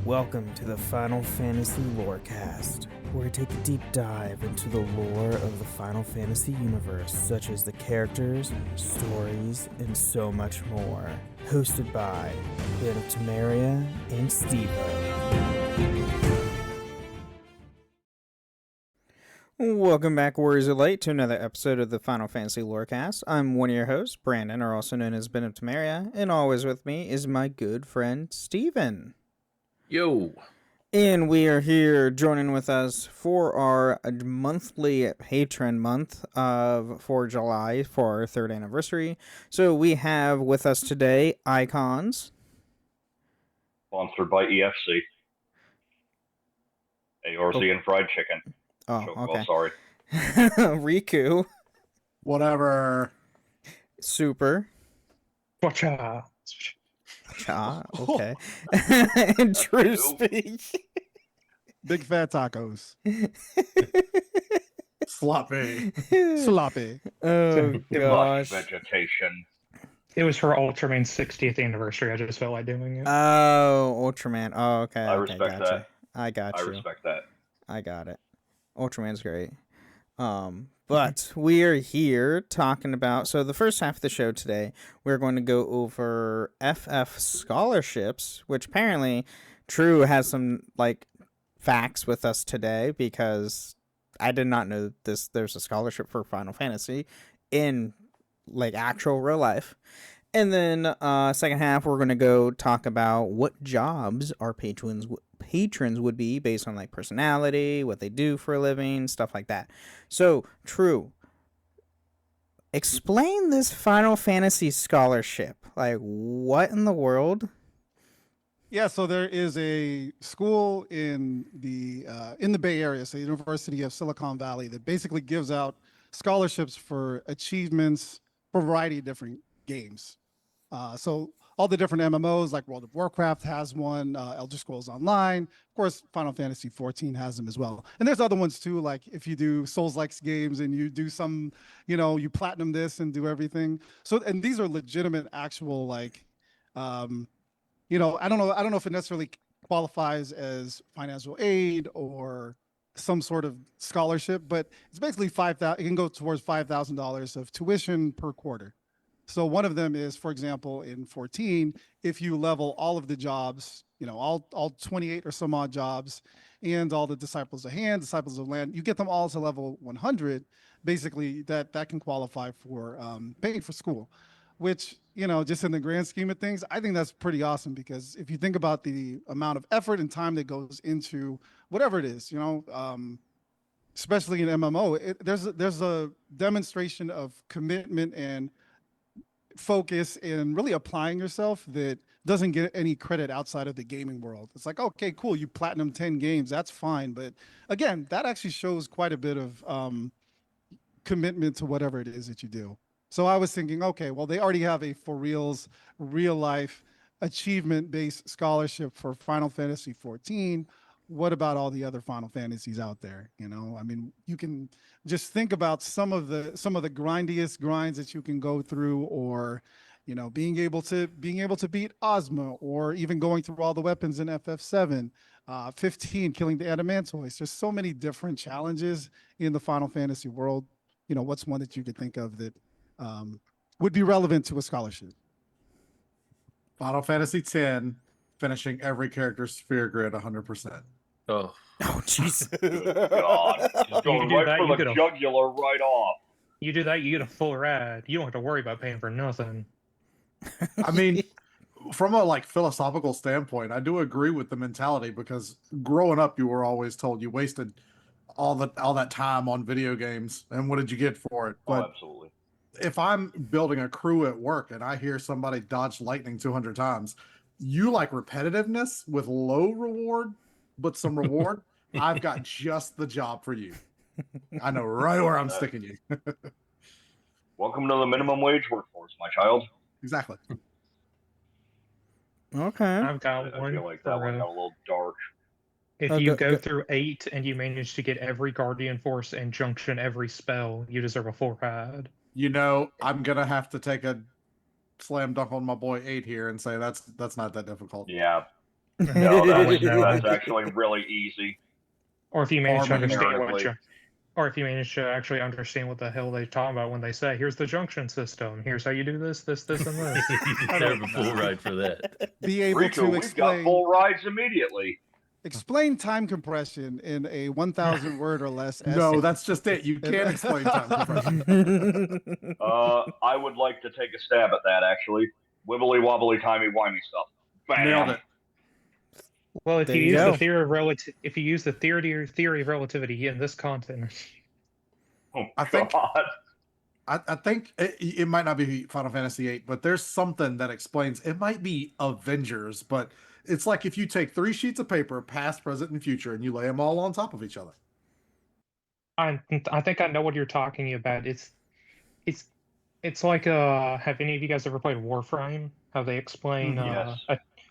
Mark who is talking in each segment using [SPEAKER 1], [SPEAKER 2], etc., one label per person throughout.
[SPEAKER 1] Welcome to the Final Fantasy Lorecast, where we take a deep dive into the lore of the Final Fantasy universe, such as the characters, stories, and so much more. Hosted by Ben of Temeria and Steve-O. Welcome back, Warriors of Light, to another episode of the Final Fantasy Lorecast. I'm one of your hosts, Brandon, or also known as Ben of Temeria, and always with me is my good friend, Steven.
[SPEAKER 2] Yo.
[SPEAKER 1] And we are here joining with us for our monthly patron month for July for our 3rd anniversary. So we have with us today Icons.
[SPEAKER 3] Sponsored by EFC. ARC and fried chicken.
[SPEAKER 1] Oh, okay.
[SPEAKER 3] Sorry.
[SPEAKER 1] Riku.
[SPEAKER 4] Whatever.
[SPEAKER 1] Super.
[SPEAKER 4] Watcha.
[SPEAKER 1] Okay. And True Speak.
[SPEAKER 4] Big fat tacos.
[SPEAKER 5] Sloppy.
[SPEAKER 4] Sloppy.
[SPEAKER 1] Oh,
[SPEAKER 3] Lush
[SPEAKER 1] gosh.
[SPEAKER 3] vegetation.
[SPEAKER 6] It was for Ultraman's 60th anniversary. I just felt like doing it.
[SPEAKER 1] Oh, Ultraman. Oh, okay.
[SPEAKER 3] I
[SPEAKER 1] okay,
[SPEAKER 3] respect
[SPEAKER 1] gotcha.
[SPEAKER 3] that.
[SPEAKER 1] I got
[SPEAKER 3] I
[SPEAKER 1] you.
[SPEAKER 3] respect that.
[SPEAKER 1] I got it. Ultraman's great. But we are here talking about, so the first half of the show today, we're going to go over FF scholarships, which apparently True has some, facts with us today, because I did not know there's a scholarship for Final Fantasy in, actual real life. And then, second half, we're going to go talk about what jobs our patrons would be based on personality, what they do for a living, stuff like that. So, True, explain this Final Fantasy scholarship. What in the world?
[SPEAKER 4] Yeah, so there is a school in the Bay Area, so University of Silicon Valley, that basically gives out scholarships for achievements for a variety of different games. So all the different MMOs, like World of Warcraft has one, Elder Scrolls Online, of course, Final Fantasy 14 has them as well. And there's other ones too, like if you do Souls-like games and you do some, you platinum this and do everything. So, and these are legitimate, actual, I don't know if it necessarily qualifies as financial aid or some sort of scholarship, but it's basically it can go towards $5,000 of tuition per quarter. So one of them is, for example, in 14, if you level all of the jobs, all 28 or some odd jobs, and all the Disciples of Hand, Disciples of Land, you get them all to level 100, basically that can qualify for paying for school, which, just in the grand scheme of things, I think that's pretty awesome, because if you think about the amount of effort and time that goes into whatever it is, especially in MMO, there's a demonstration of commitment and focus in really applying yourself that doesn't get any credit outside of the gaming world. It's like, okay, cool, you platinum 10 games, that's fine, but again, that actually shows quite a bit of commitment to whatever it is that you do. So I was thinking, okay, well, they already have a for reals, real life achievement-based scholarship for Final Fantasy 14. What about all the other Final Fantasies out there? You can just think about some of the grindiest grinds that you can go through, or, being able to beat Ozma, or even going through all the weapons in FF7, 15, killing the Adamantoids. There's so many different challenges in the Final Fantasy world. What's one that you could think of that would be relevant to a scholarship?
[SPEAKER 5] Final Fantasy X, finishing every character's sphere grid 100%.
[SPEAKER 2] Oh,
[SPEAKER 1] Jesus.
[SPEAKER 3] God. Just going right for the jugular right off.
[SPEAKER 6] You do that, you get a full ride. You don't have to worry about paying for nothing.
[SPEAKER 5] I mean, from a philosophical standpoint, I do agree with the mentality, because growing up, you were always told you wasted all that time on video games, and what did you get for it? But
[SPEAKER 3] absolutely.
[SPEAKER 5] if I'm building a crew at work and I hear somebody dodge lightning 200 times, you like repetitiveness with low reward, but some reward, I've got just the job for you. I know right where I'm sticking you.
[SPEAKER 3] Welcome to the minimum wage workforce, my child.
[SPEAKER 5] Exactly.
[SPEAKER 1] Okay.
[SPEAKER 6] I've got
[SPEAKER 3] I
[SPEAKER 6] one.
[SPEAKER 3] feel like that one got a little dark.
[SPEAKER 6] If you go through 8 and you manage to get every Guardian Force and junction every spell, you deserve a full ride.
[SPEAKER 5] I'm gonna have to take a slam dunk on my boy 8 here and say that's not that difficult.
[SPEAKER 3] Yeah. No, that's actually really easy.
[SPEAKER 6] Or if you manage to understand
[SPEAKER 3] Comparatively.
[SPEAKER 6] or if you manage to actually understand what the hell they're talking about when they say, "Here's the junction system. Here's how you do this, this, and this."
[SPEAKER 2] You deserve a full ride for that.
[SPEAKER 4] Be able
[SPEAKER 3] Riku,
[SPEAKER 4] to
[SPEAKER 3] we've got
[SPEAKER 4] explain
[SPEAKER 3] full rides immediately.
[SPEAKER 4] explain time compression in a 1,000 word or less essay.
[SPEAKER 5] No, that's just it. You can't explain time compression.
[SPEAKER 3] I would like to take a stab at that, actually. Wibbly wobbly timey wimey stuff. Bam.
[SPEAKER 5] Nailed it.
[SPEAKER 6] Well, if
[SPEAKER 1] There
[SPEAKER 6] you
[SPEAKER 1] you
[SPEAKER 6] use
[SPEAKER 1] go.
[SPEAKER 6] the theory of relativity in this content,
[SPEAKER 3] Oh,
[SPEAKER 5] I think-
[SPEAKER 3] God.
[SPEAKER 5] I think it might not be Final Fantasy VIII, but there's something that explains. It might be Avengers, but it's like if you take 3 sheets of paper, past, present, and future, and you lay them all on top of each other.
[SPEAKER 6] I think I know what you're talking about. It's like have any of you guys ever played Warframe? How they explain
[SPEAKER 3] Yes.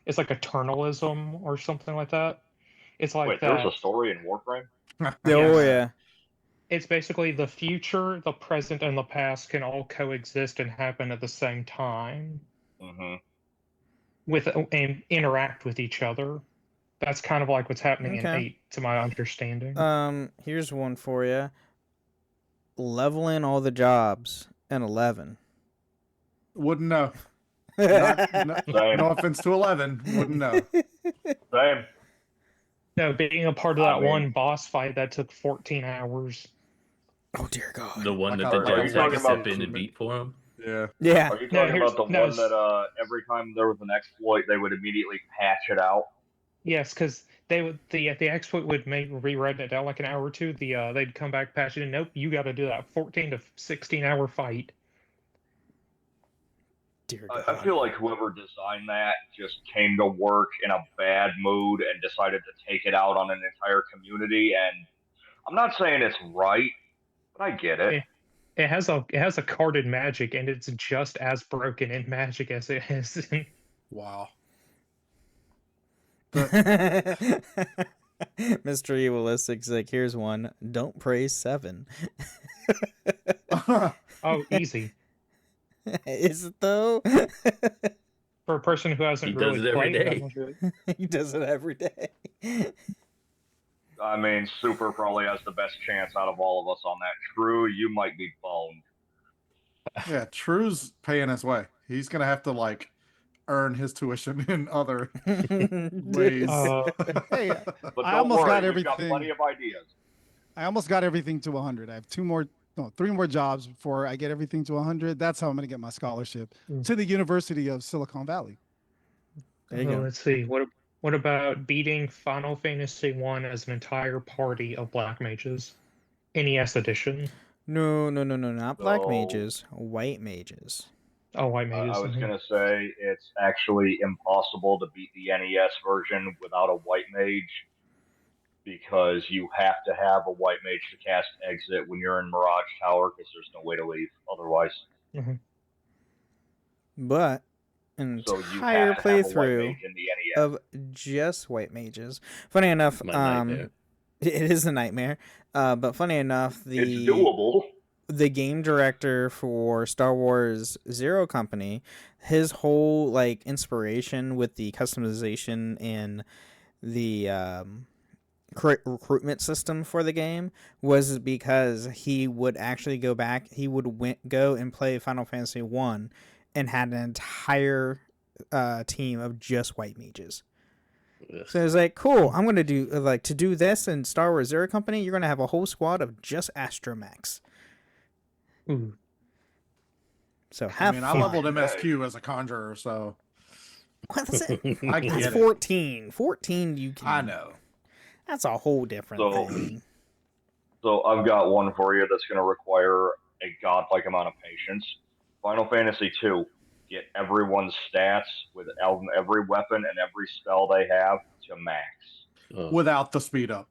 [SPEAKER 6] it's like eternalism or something like that. It's like
[SPEAKER 3] Wait,
[SPEAKER 6] that.
[SPEAKER 3] there's a story in Warframe?
[SPEAKER 1] Oh yeah.
[SPEAKER 6] It's basically the future, the present, and the past can all coexist and happen at the same time
[SPEAKER 3] Mm-hmm.
[SPEAKER 6] and interact with each other. That's kind of like what's happening in
[SPEAKER 1] Okay.
[SPEAKER 6] 8, to my understanding.
[SPEAKER 1] Here's one for you. Leveling all the jobs in 11.
[SPEAKER 5] Wouldn't know.
[SPEAKER 3] Same.
[SPEAKER 5] No offense to 11. Wouldn't know.
[SPEAKER 3] Same.
[SPEAKER 6] No, being a part of
[SPEAKER 3] I
[SPEAKER 6] that
[SPEAKER 3] mean-
[SPEAKER 6] one boss fight that took 14 hours.
[SPEAKER 1] Oh dear God.
[SPEAKER 2] The one
[SPEAKER 5] Like
[SPEAKER 2] that the
[SPEAKER 5] our-
[SPEAKER 3] are you
[SPEAKER 2] devs had
[SPEAKER 3] talking
[SPEAKER 2] to step
[SPEAKER 3] about-
[SPEAKER 2] in and beat for him.
[SPEAKER 5] Yeah.
[SPEAKER 1] Yeah.
[SPEAKER 3] Are you
[SPEAKER 6] No,
[SPEAKER 3] talking
[SPEAKER 6] here's-
[SPEAKER 3] about the
[SPEAKER 6] no,
[SPEAKER 3] one that every time there was an exploit, they would immediately patch it out?
[SPEAKER 6] Yes, because the exploit would rewrite it out like an hour or two. They'd come back, patch it in. Nope, you got to do that 14 to 16 hour fight.
[SPEAKER 1] Dear God.
[SPEAKER 3] I feel like whoever designed that just came to work in a bad mood and decided to take it out on an entire community. And I'm not saying it's right, but I get it.
[SPEAKER 6] It has a carded magic, and it's just as broken in magic as it is in
[SPEAKER 5] Wow.
[SPEAKER 1] Mr. Evilistic's like, here's one. Don't praise 7.
[SPEAKER 6] Oh, easy.
[SPEAKER 1] Is it though?
[SPEAKER 6] For a person who hasn't
[SPEAKER 2] He does
[SPEAKER 6] really
[SPEAKER 2] it every
[SPEAKER 6] played that
[SPEAKER 2] day.
[SPEAKER 6] much of it.
[SPEAKER 1] He does it every day.
[SPEAKER 3] I mean, Super probably has the best chance out of all of us on that. True, you might be boned.
[SPEAKER 5] Yeah, True's paying his way. He's gonna have to like earn his tuition in other ways.
[SPEAKER 4] Hey,
[SPEAKER 3] But
[SPEAKER 4] I
[SPEAKER 3] don't
[SPEAKER 4] almost got
[SPEAKER 3] worry, we've got
[SPEAKER 4] everything.
[SPEAKER 3] plenty of ideas.
[SPEAKER 4] I almost got everything to 100. I have 3 more jobs before I get everything to 100. That's how I'm going to get my scholarship to the University of Silicon Valley.
[SPEAKER 1] There you go.
[SPEAKER 6] Let's see. What about beating Final Fantasy 1 as an entire party of black mages? NES edition.
[SPEAKER 1] No, not black
[SPEAKER 3] So-
[SPEAKER 1] mages, white mages.
[SPEAKER 6] Oh, white mages.
[SPEAKER 3] I was
[SPEAKER 6] mhm.
[SPEAKER 3] going to say it's actually impossible to beat the NES version without a white mage because you have to have a white mage to cast exit when you're in Mirage Tower because there's no way to leave otherwise.
[SPEAKER 1] But an
[SPEAKER 3] So you
[SPEAKER 1] entire
[SPEAKER 3] have to have a white
[SPEAKER 1] playthrough
[SPEAKER 3] mage in the NES.
[SPEAKER 1] of just white mages. Funny enough,
[SPEAKER 2] My nightmare.
[SPEAKER 1] it is a nightmare. But funny enough,
[SPEAKER 3] It's doable.
[SPEAKER 1] the game director for Star Wars Zero Company, his whole like inspiration with the customization and the recruitment system for the game was because he would actually go back. He would go and play Final Fantasy 1 and had an entire team of just white mages.
[SPEAKER 2] Ugh.
[SPEAKER 1] So it's like, cool, I'm gonna do to do this in Star Wars Zero Company. You're gonna have a whole squad of just astromechs.
[SPEAKER 6] Ooh.
[SPEAKER 1] So
[SPEAKER 5] I
[SPEAKER 1] have
[SPEAKER 5] mean,
[SPEAKER 1] fun.
[SPEAKER 5] I leveled MSQ as a conjurer, so
[SPEAKER 1] What's it?
[SPEAKER 5] I
[SPEAKER 1] That's
[SPEAKER 5] get it.
[SPEAKER 1] 14. 14, you can.
[SPEAKER 5] I know.
[SPEAKER 1] That's a whole different
[SPEAKER 3] So-
[SPEAKER 1] thing.
[SPEAKER 3] So I've got one for you that's going to require a godlike amount of patience. Final Fantasy 2. Get everyone's stats with every weapon and every spell they have to max.
[SPEAKER 2] Oh,
[SPEAKER 5] Without the speed up.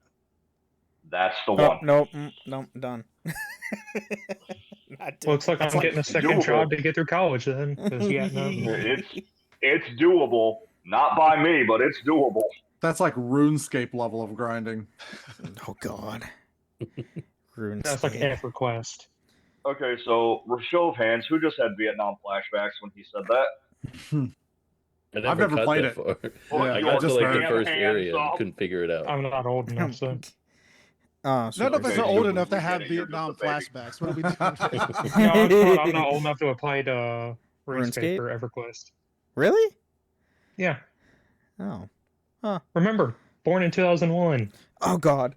[SPEAKER 3] That's the
[SPEAKER 1] Oh,
[SPEAKER 3] one.
[SPEAKER 1] nope, nope, done. Not done.
[SPEAKER 6] Looks like I'm
[SPEAKER 3] like
[SPEAKER 6] getting a second
[SPEAKER 3] doable.
[SPEAKER 6] job to get through college then. 'cause, yeah, no.
[SPEAKER 3] It's doable. Not by me, but it's doable.
[SPEAKER 5] That's like RuneScape level of grinding.
[SPEAKER 1] Oh God. Runes.
[SPEAKER 6] That's like an effort quest.
[SPEAKER 3] Okay, so show of hands, who just had Vietnam flashbacks when he said that?
[SPEAKER 2] never
[SPEAKER 5] never
[SPEAKER 2] got
[SPEAKER 5] played
[SPEAKER 2] that
[SPEAKER 5] it.
[SPEAKER 2] far.
[SPEAKER 3] Well,
[SPEAKER 2] I
[SPEAKER 5] Yeah,
[SPEAKER 2] got
[SPEAKER 5] I
[SPEAKER 2] to
[SPEAKER 5] just
[SPEAKER 2] like the
[SPEAKER 5] heard.
[SPEAKER 2] first
[SPEAKER 3] Hands
[SPEAKER 2] area and
[SPEAKER 3] off.
[SPEAKER 2] couldn't figure it out.
[SPEAKER 6] I'm not old enough, so
[SPEAKER 1] Oh,
[SPEAKER 4] None of us
[SPEAKER 3] Okay,
[SPEAKER 4] are
[SPEAKER 3] so
[SPEAKER 4] old
[SPEAKER 3] we
[SPEAKER 4] enough to
[SPEAKER 3] get
[SPEAKER 4] have
[SPEAKER 3] it, you're just
[SPEAKER 4] Vietnam
[SPEAKER 3] a baby.
[SPEAKER 4] flashbacks. What are we doing?
[SPEAKER 6] no, I'm not old enough to have played RuneScape
[SPEAKER 1] RuneScape?
[SPEAKER 6] or EverQuest.
[SPEAKER 1] Really?
[SPEAKER 6] Yeah,
[SPEAKER 1] Oh.
[SPEAKER 6] remember, born in 2001.
[SPEAKER 1] Oh God.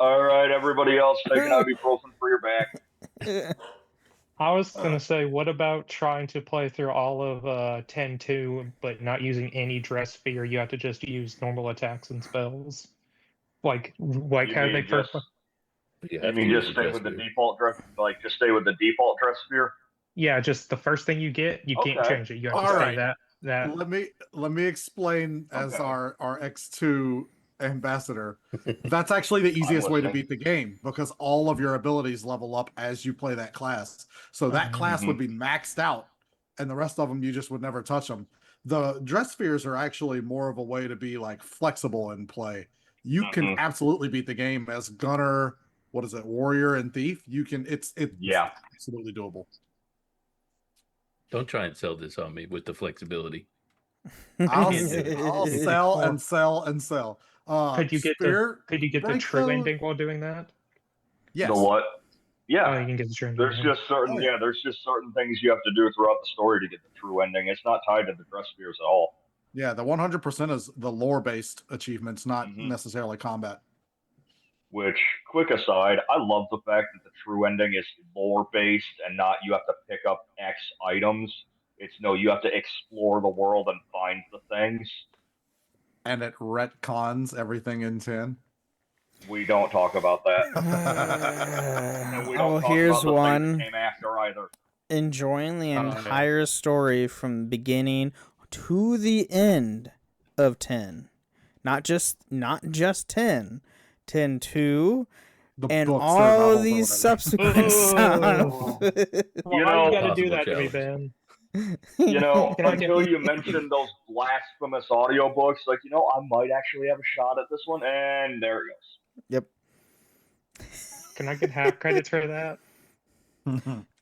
[SPEAKER 3] All right, everybody else, take an ibuprofen for your back.
[SPEAKER 6] I was gonna say, what about trying to play through all of 10-2, but not using any dress fear? You have to just use normal attacks and spells, like
[SPEAKER 3] You
[SPEAKER 6] how they
[SPEAKER 3] mean
[SPEAKER 6] first.
[SPEAKER 3] just
[SPEAKER 2] You
[SPEAKER 3] you
[SPEAKER 2] have to
[SPEAKER 3] mean
[SPEAKER 2] use
[SPEAKER 3] just
[SPEAKER 2] the
[SPEAKER 3] stay
[SPEAKER 2] dress
[SPEAKER 3] with the
[SPEAKER 2] fear.
[SPEAKER 3] default dress, like just stay with the default dress sphere?
[SPEAKER 6] Yeah, just the first thing you get, you can't
[SPEAKER 3] Okay.
[SPEAKER 6] change it. You have to
[SPEAKER 5] All
[SPEAKER 6] stay
[SPEAKER 5] right.
[SPEAKER 6] that.
[SPEAKER 5] Let me explain as
[SPEAKER 3] Okay.
[SPEAKER 5] our X2 ambassador. That's actually the easiest way to
[SPEAKER 3] listening.
[SPEAKER 5] beat the game because all of your abilities level up as you play that class. So that class would be maxed out, and the rest of them you just would never touch them. The dress spheres are actually more of a way to be like flexible in play. You can absolutely beat the game as gunner. What is it, warrior and thief? You can. It's
[SPEAKER 3] Yeah.
[SPEAKER 5] absolutely doable.
[SPEAKER 2] Don't try and sell this on me with the flexibility.
[SPEAKER 5] I'll
[SPEAKER 2] Can't do it.
[SPEAKER 5] I'll sell and sell and sell.
[SPEAKER 6] Could you get
[SPEAKER 5] Spear,
[SPEAKER 6] Could you get the
[SPEAKER 5] Bank
[SPEAKER 6] true
[SPEAKER 5] though-
[SPEAKER 6] ending while doing that?
[SPEAKER 5] Yes.
[SPEAKER 3] The what?
[SPEAKER 6] Oh,
[SPEAKER 3] Yeah.
[SPEAKER 6] you can get the true ending.
[SPEAKER 3] There's just certain
[SPEAKER 5] Oh, yeah.
[SPEAKER 3] there's just certain things you have to do throughout the story to get the true ending. It's not tied to the dress spheres at all.
[SPEAKER 5] Yeah, the 100% is the lore-based achievements, not
[SPEAKER 3] Mhm.
[SPEAKER 5] necessarily combat.
[SPEAKER 3] Which, quick aside, I love the fact that the true ending is lore based and not you have to pick up X items. It's no, you have to explore the world and find the things.
[SPEAKER 5] And it retcons everything in 10.
[SPEAKER 3] We don't talk about that. And we don't
[SPEAKER 1] well,
[SPEAKER 3] talk
[SPEAKER 1] here's
[SPEAKER 3] about the thing
[SPEAKER 1] one.
[SPEAKER 3] that came after either.
[SPEAKER 1] Enjoying the
[SPEAKER 6] Oh, yeah.
[SPEAKER 1] entire story from beginning to the end of 10. Not just 10. 10-2
[SPEAKER 5] The
[SPEAKER 1] and
[SPEAKER 5] books, their
[SPEAKER 1] all
[SPEAKER 5] novels
[SPEAKER 1] of
[SPEAKER 5] or
[SPEAKER 1] these
[SPEAKER 5] whatever.
[SPEAKER 1] subsequent
[SPEAKER 6] Oh.
[SPEAKER 1] stuff.
[SPEAKER 6] Why
[SPEAKER 3] You know-
[SPEAKER 6] you gotta do that to me,
[SPEAKER 2] Possible
[SPEAKER 6] Ben?
[SPEAKER 3] You know,
[SPEAKER 6] Can I get-
[SPEAKER 3] until you mentioned those blasphemous audiobooks, like, I might actually have a shot at this one, and there it goes.
[SPEAKER 1] Yep.
[SPEAKER 6] Can I get half credits for that?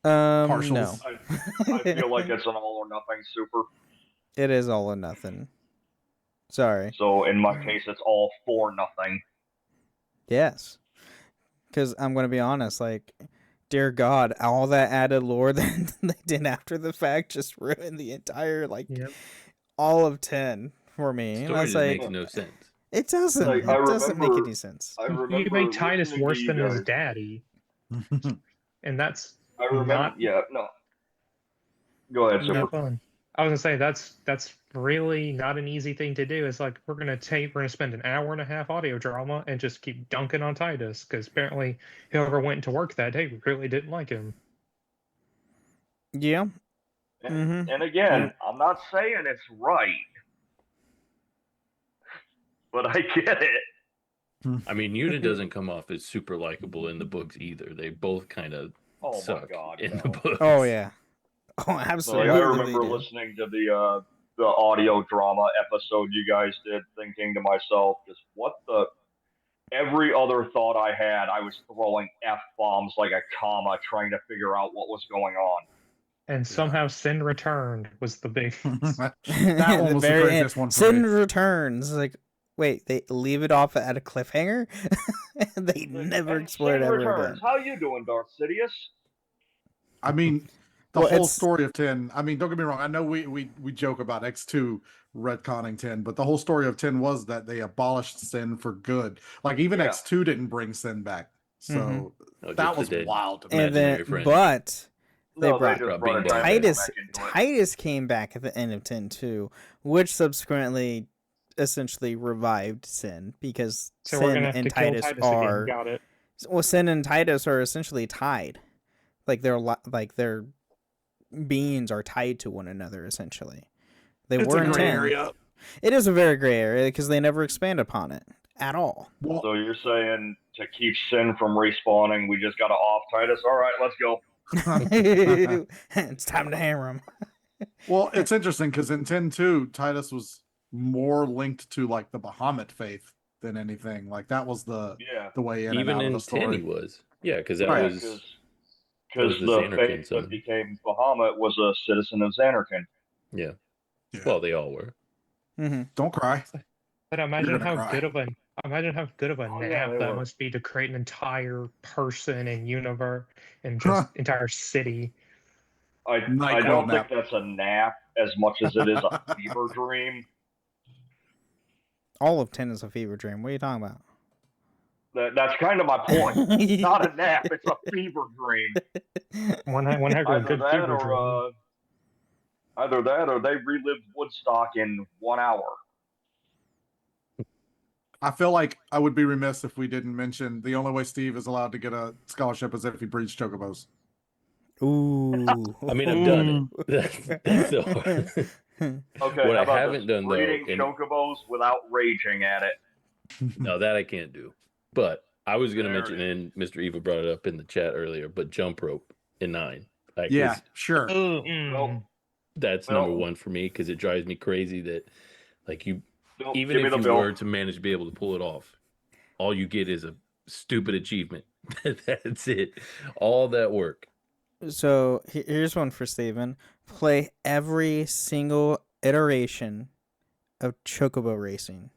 [SPEAKER 5] Partials.
[SPEAKER 1] No.
[SPEAKER 3] I feel like it's an all or nothing super.
[SPEAKER 1] It is all or nothing. Sorry.
[SPEAKER 3] So in my case, it's all for nothing.
[SPEAKER 1] Yes. Because I'm going to be honest, like, dear God, all that added lore that they did after the fact just ruined the entire, like,
[SPEAKER 6] Yep.
[SPEAKER 1] all of 10 for me. And I
[SPEAKER 2] Story
[SPEAKER 1] was
[SPEAKER 2] just
[SPEAKER 1] like,
[SPEAKER 2] makes no sense.
[SPEAKER 1] it doesn't.
[SPEAKER 3] Like,
[SPEAKER 1] It
[SPEAKER 3] I
[SPEAKER 1] doesn't make
[SPEAKER 3] remember-
[SPEAKER 1] any sense.
[SPEAKER 3] I remember
[SPEAKER 6] You made Titus
[SPEAKER 3] listening to
[SPEAKER 6] worse
[SPEAKER 3] you
[SPEAKER 6] than his
[SPEAKER 3] guys.
[SPEAKER 6] daddy, and that's
[SPEAKER 3] I remember.
[SPEAKER 6] not-
[SPEAKER 3] Yeah, no. Go ahead, Super.
[SPEAKER 6] not fun. I was gonna say that's really not an easy thing to do. It's like we're gonna spend an hour and a half audio drama and just keep dunking on Titus because apparently whoever went to work that day really didn't like him.
[SPEAKER 1] Yeah.
[SPEAKER 3] And,
[SPEAKER 1] Mhm.
[SPEAKER 3] and again,
[SPEAKER 1] Yeah.
[SPEAKER 3] I'm not saying it's right, but I get it.
[SPEAKER 2] I mean, Yuna doesn't come off as super likable in the books either. They both kind of
[SPEAKER 3] Oh my
[SPEAKER 2] suck
[SPEAKER 3] God.
[SPEAKER 2] in
[SPEAKER 3] no.
[SPEAKER 2] the books.
[SPEAKER 1] Oh, yeah. Oh,
[SPEAKER 3] So,
[SPEAKER 1] absolutely.
[SPEAKER 3] like, I
[SPEAKER 1] they
[SPEAKER 3] remember
[SPEAKER 1] do.
[SPEAKER 3] listening to the audio drama episode you guys did, thinking to myself, just what the. Every other thought I had, I was throwing F bombs like a comma, trying to figure out what was going on.
[SPEAKER 6] And somehow Sin returned was the big.
[SPEAKER 5] That
[SPEAKER 1] At
[SPEAKER 5] one
[SPEAKER 1] the
[SPEAKER 5] was the
[SPEAKER 1] very
[SPEAKER 5] craziest
[SPEAKER 1] end,
[SPEAKER 5] one for
[SPEAKER 1] Sin
[SPEAKER 5] me.
[SPEAKER 1] returns. Like, wait, they leave it off at a cliffhanger? They never
[SPEAKER 3] And
[SPEAKER 1] explore it
[SPEAKER 3] Sin
[SPEAKER 1] ever
[SPEAKER 3] returns.
[SPEAKER 1] again.
[SPEAKER 3] How you doing, Darth Sidious?
[SPEAKER 5] I mean, the
[SPEAKER 1] Well,
[SPEAKER 5] whole
[SPEAKER 1] it's-
[SPEAKER 5] story of 10. I mean, don't get me wrong. I know we joke about X2 retconning 10, but the whole story of 10 was that they abolished Sin for good. Like, even
[SPEAKER 3] Yeah.
[SPEAKER 5] X2 didn't bring Sin back. So
[SPEAKER 1] Mhm.
[SPEAKER 2] Oh,
[SPEAKER 5] that
[SPEAKER 2] just the
[SPEAKER 5] was
[SPEAKER 2] dead.
[SPEAKER 5] wild to me.
[SPEAKER 1] And then,
[SPEAKER 2] Imaginary friend.
[SPEAKER 1] but they
[SPEAKER 3] No,
[SPEAKER 1] brought
[SPEAKER 3] just
[SPEAKER 2] Brought
[SPEAKER 3] brought
[SPEAKER 2] Bean
[SPEAKER 3] it
[SPEAKER 2] Dad
[SPEAKER 3] right
[SPEAKER 1] Titus.
[SPEAKER 3] back into it.
[SPEAKER 1] Titus came back at the end of 10-2, which subsequently essentially revived Sin because
[SPEAKER 6] So we're
[SPEAKER 1] Sin
[SPEAKER 6] gonna have
[SPEAKER 1] and
[SPEAKER 6] to kill
[SPEAKER 1] Titus
[SPEAKER 6] Titus
[SPEAKER 1] are
[SPEAKER 6] again. Got it.
[SPEAKER 1] well, Sin and Titus are essentially tied. Like their beings are tied to one another essentially. They
[SPEAKER 5] It's
[SPEAKER 1] were
[SPEAKER 5] a
[SPEAKER 1] in
[SPEAKER 5] gray
[SPEAKER 1] 10.
[SPEAKER 5] area.
[SPEAKER 1] It is a very gray area because they never expand upon it at all.
[SPEAKER 5] Well,
[SPEAKER 3] So you're saying to keep Sin from respawning, we just got to off Titus? All right, let's go.
[SPEAKER 1] It's time to hammer him.
[SPEAKER 5] well, it's interesting because in 10-2, Titus was more linked to like the Bahamut faith than anything. Like that was the
[SPEAKER 3] Yeah.
[SPEAKER 5] way in
[SPEAKER 2] Even
[SPEAKER 5] and out
[SPEAKER 2] in
[SPEAKER 5] of the
[SPEAKER 2] 10
[SPEAKER 5] story.
[SPEAKER 2] he was. Yeah, because that
[SPEAKER 5] Right.
[SPEAKER 2] was...
[SPEAKER 3] Because
[SPEAKER 2] the
[SPEAKER 3] the
[SPEAKER 2] Xanarkin
[SPEAKER 3] faith
[SPEAKER 2] son.
[SPEAKER 3] that became Bahamut was a citizen of Xanarkin.
[SPEAKER 2] Yeah. Well, they all were.
[SPEAKER 1] Mm-hmm.
[SPEAKER 5] Don't cry.
[SPEAKER 6] But imagine
[SPEAKER 5] gonna
[SPEAKER 6] how
[SPEAKER 5] cry.
[SPEAKER 6] good of a
[SPEAKER 3] Oh, yeah,
[SPEAKER 6] nap
[SPEAKER 3] they
[SPEAKER 6] that
[SPEAKER 3] were.
[SPEAKER 6] must be to create an entire person and universe and just entire city.
[SPEAKER 3] I
[SPEAKER 5] NyQuil
[SPEAKER 3] don't
[SPEAKER 5] nap.
[SPEAKER 3] think that's a nap as much as it is a fever dream.
[SPEAKER 1] All of 10 is a fever dream. What are you talking about?
[SPEAKER 3] That's kind of my point. Not a nap; it's a fever dream.
[SPEAKER 6] One heck of a
[SPEAKER 3] Either
[SPEAKER 6] good
[SPEAKER 3] that,
[SPEAKER 6] fever dream.
[SPEAKER 3] or either that, or they relived Woodstock in 1 hour.
[SPEAKER 5] I feel like I would be remiss if we didn't mention the only way Steve is allowed to get a scholarship is if he breeds chocobos.
[SPEAKER 1] Ooh.
[SPEAKER 2] I mean, I've done it. That's the hard.
[SPEAKER 3] Okay,
[SPEAKER 2] What
[SPEAKER 3] how
[SPEAKER 2] I
[SPEAKER 3] about
[SPEAKER 2] haven't
[SPEAKER 3] this?
[SPEAKER 2] done, though,
[SPEAKER 3] Breeding
[SPEAKER 2] and-
[SPEAKER 3] chocobos without raging at it.
[SPEAKER 2] No, that I can't do. But I was going to
[SPEAKER 3] There
[SPEAKER 2] mention,
[SPEAKER 3] it
[SPEAKER 2] and Mr. Eva brought it up in the chat earlier, but jump rope in 9. Like,
[SPEAKER 5] Yeah,
[SPEAKER 2] it's-
[SPEAKER 5] sure.
[SPEAKER 3] Nope.
[SPEAKER 2] that's
[SPEAKER 3] Well-
[SPEAKER 2] number one for me because it drives me crazy that, like, you,
[SPEAKER 3] Nope.
[SPEAKER 2] even
[SPEAKER 3] Give me
[SPEAKER 2] if
[SPEAKER 3] the
[SPEAKER 2] you
[SPEAKER 3] bill.
[SPEAKER 2] were to manage to be able to pull it off, all you get is a stupid achievement. That's it. All that work.
[SPEAKER 1] So here's one for Steven. Play every single iteration of Chocobo Racing.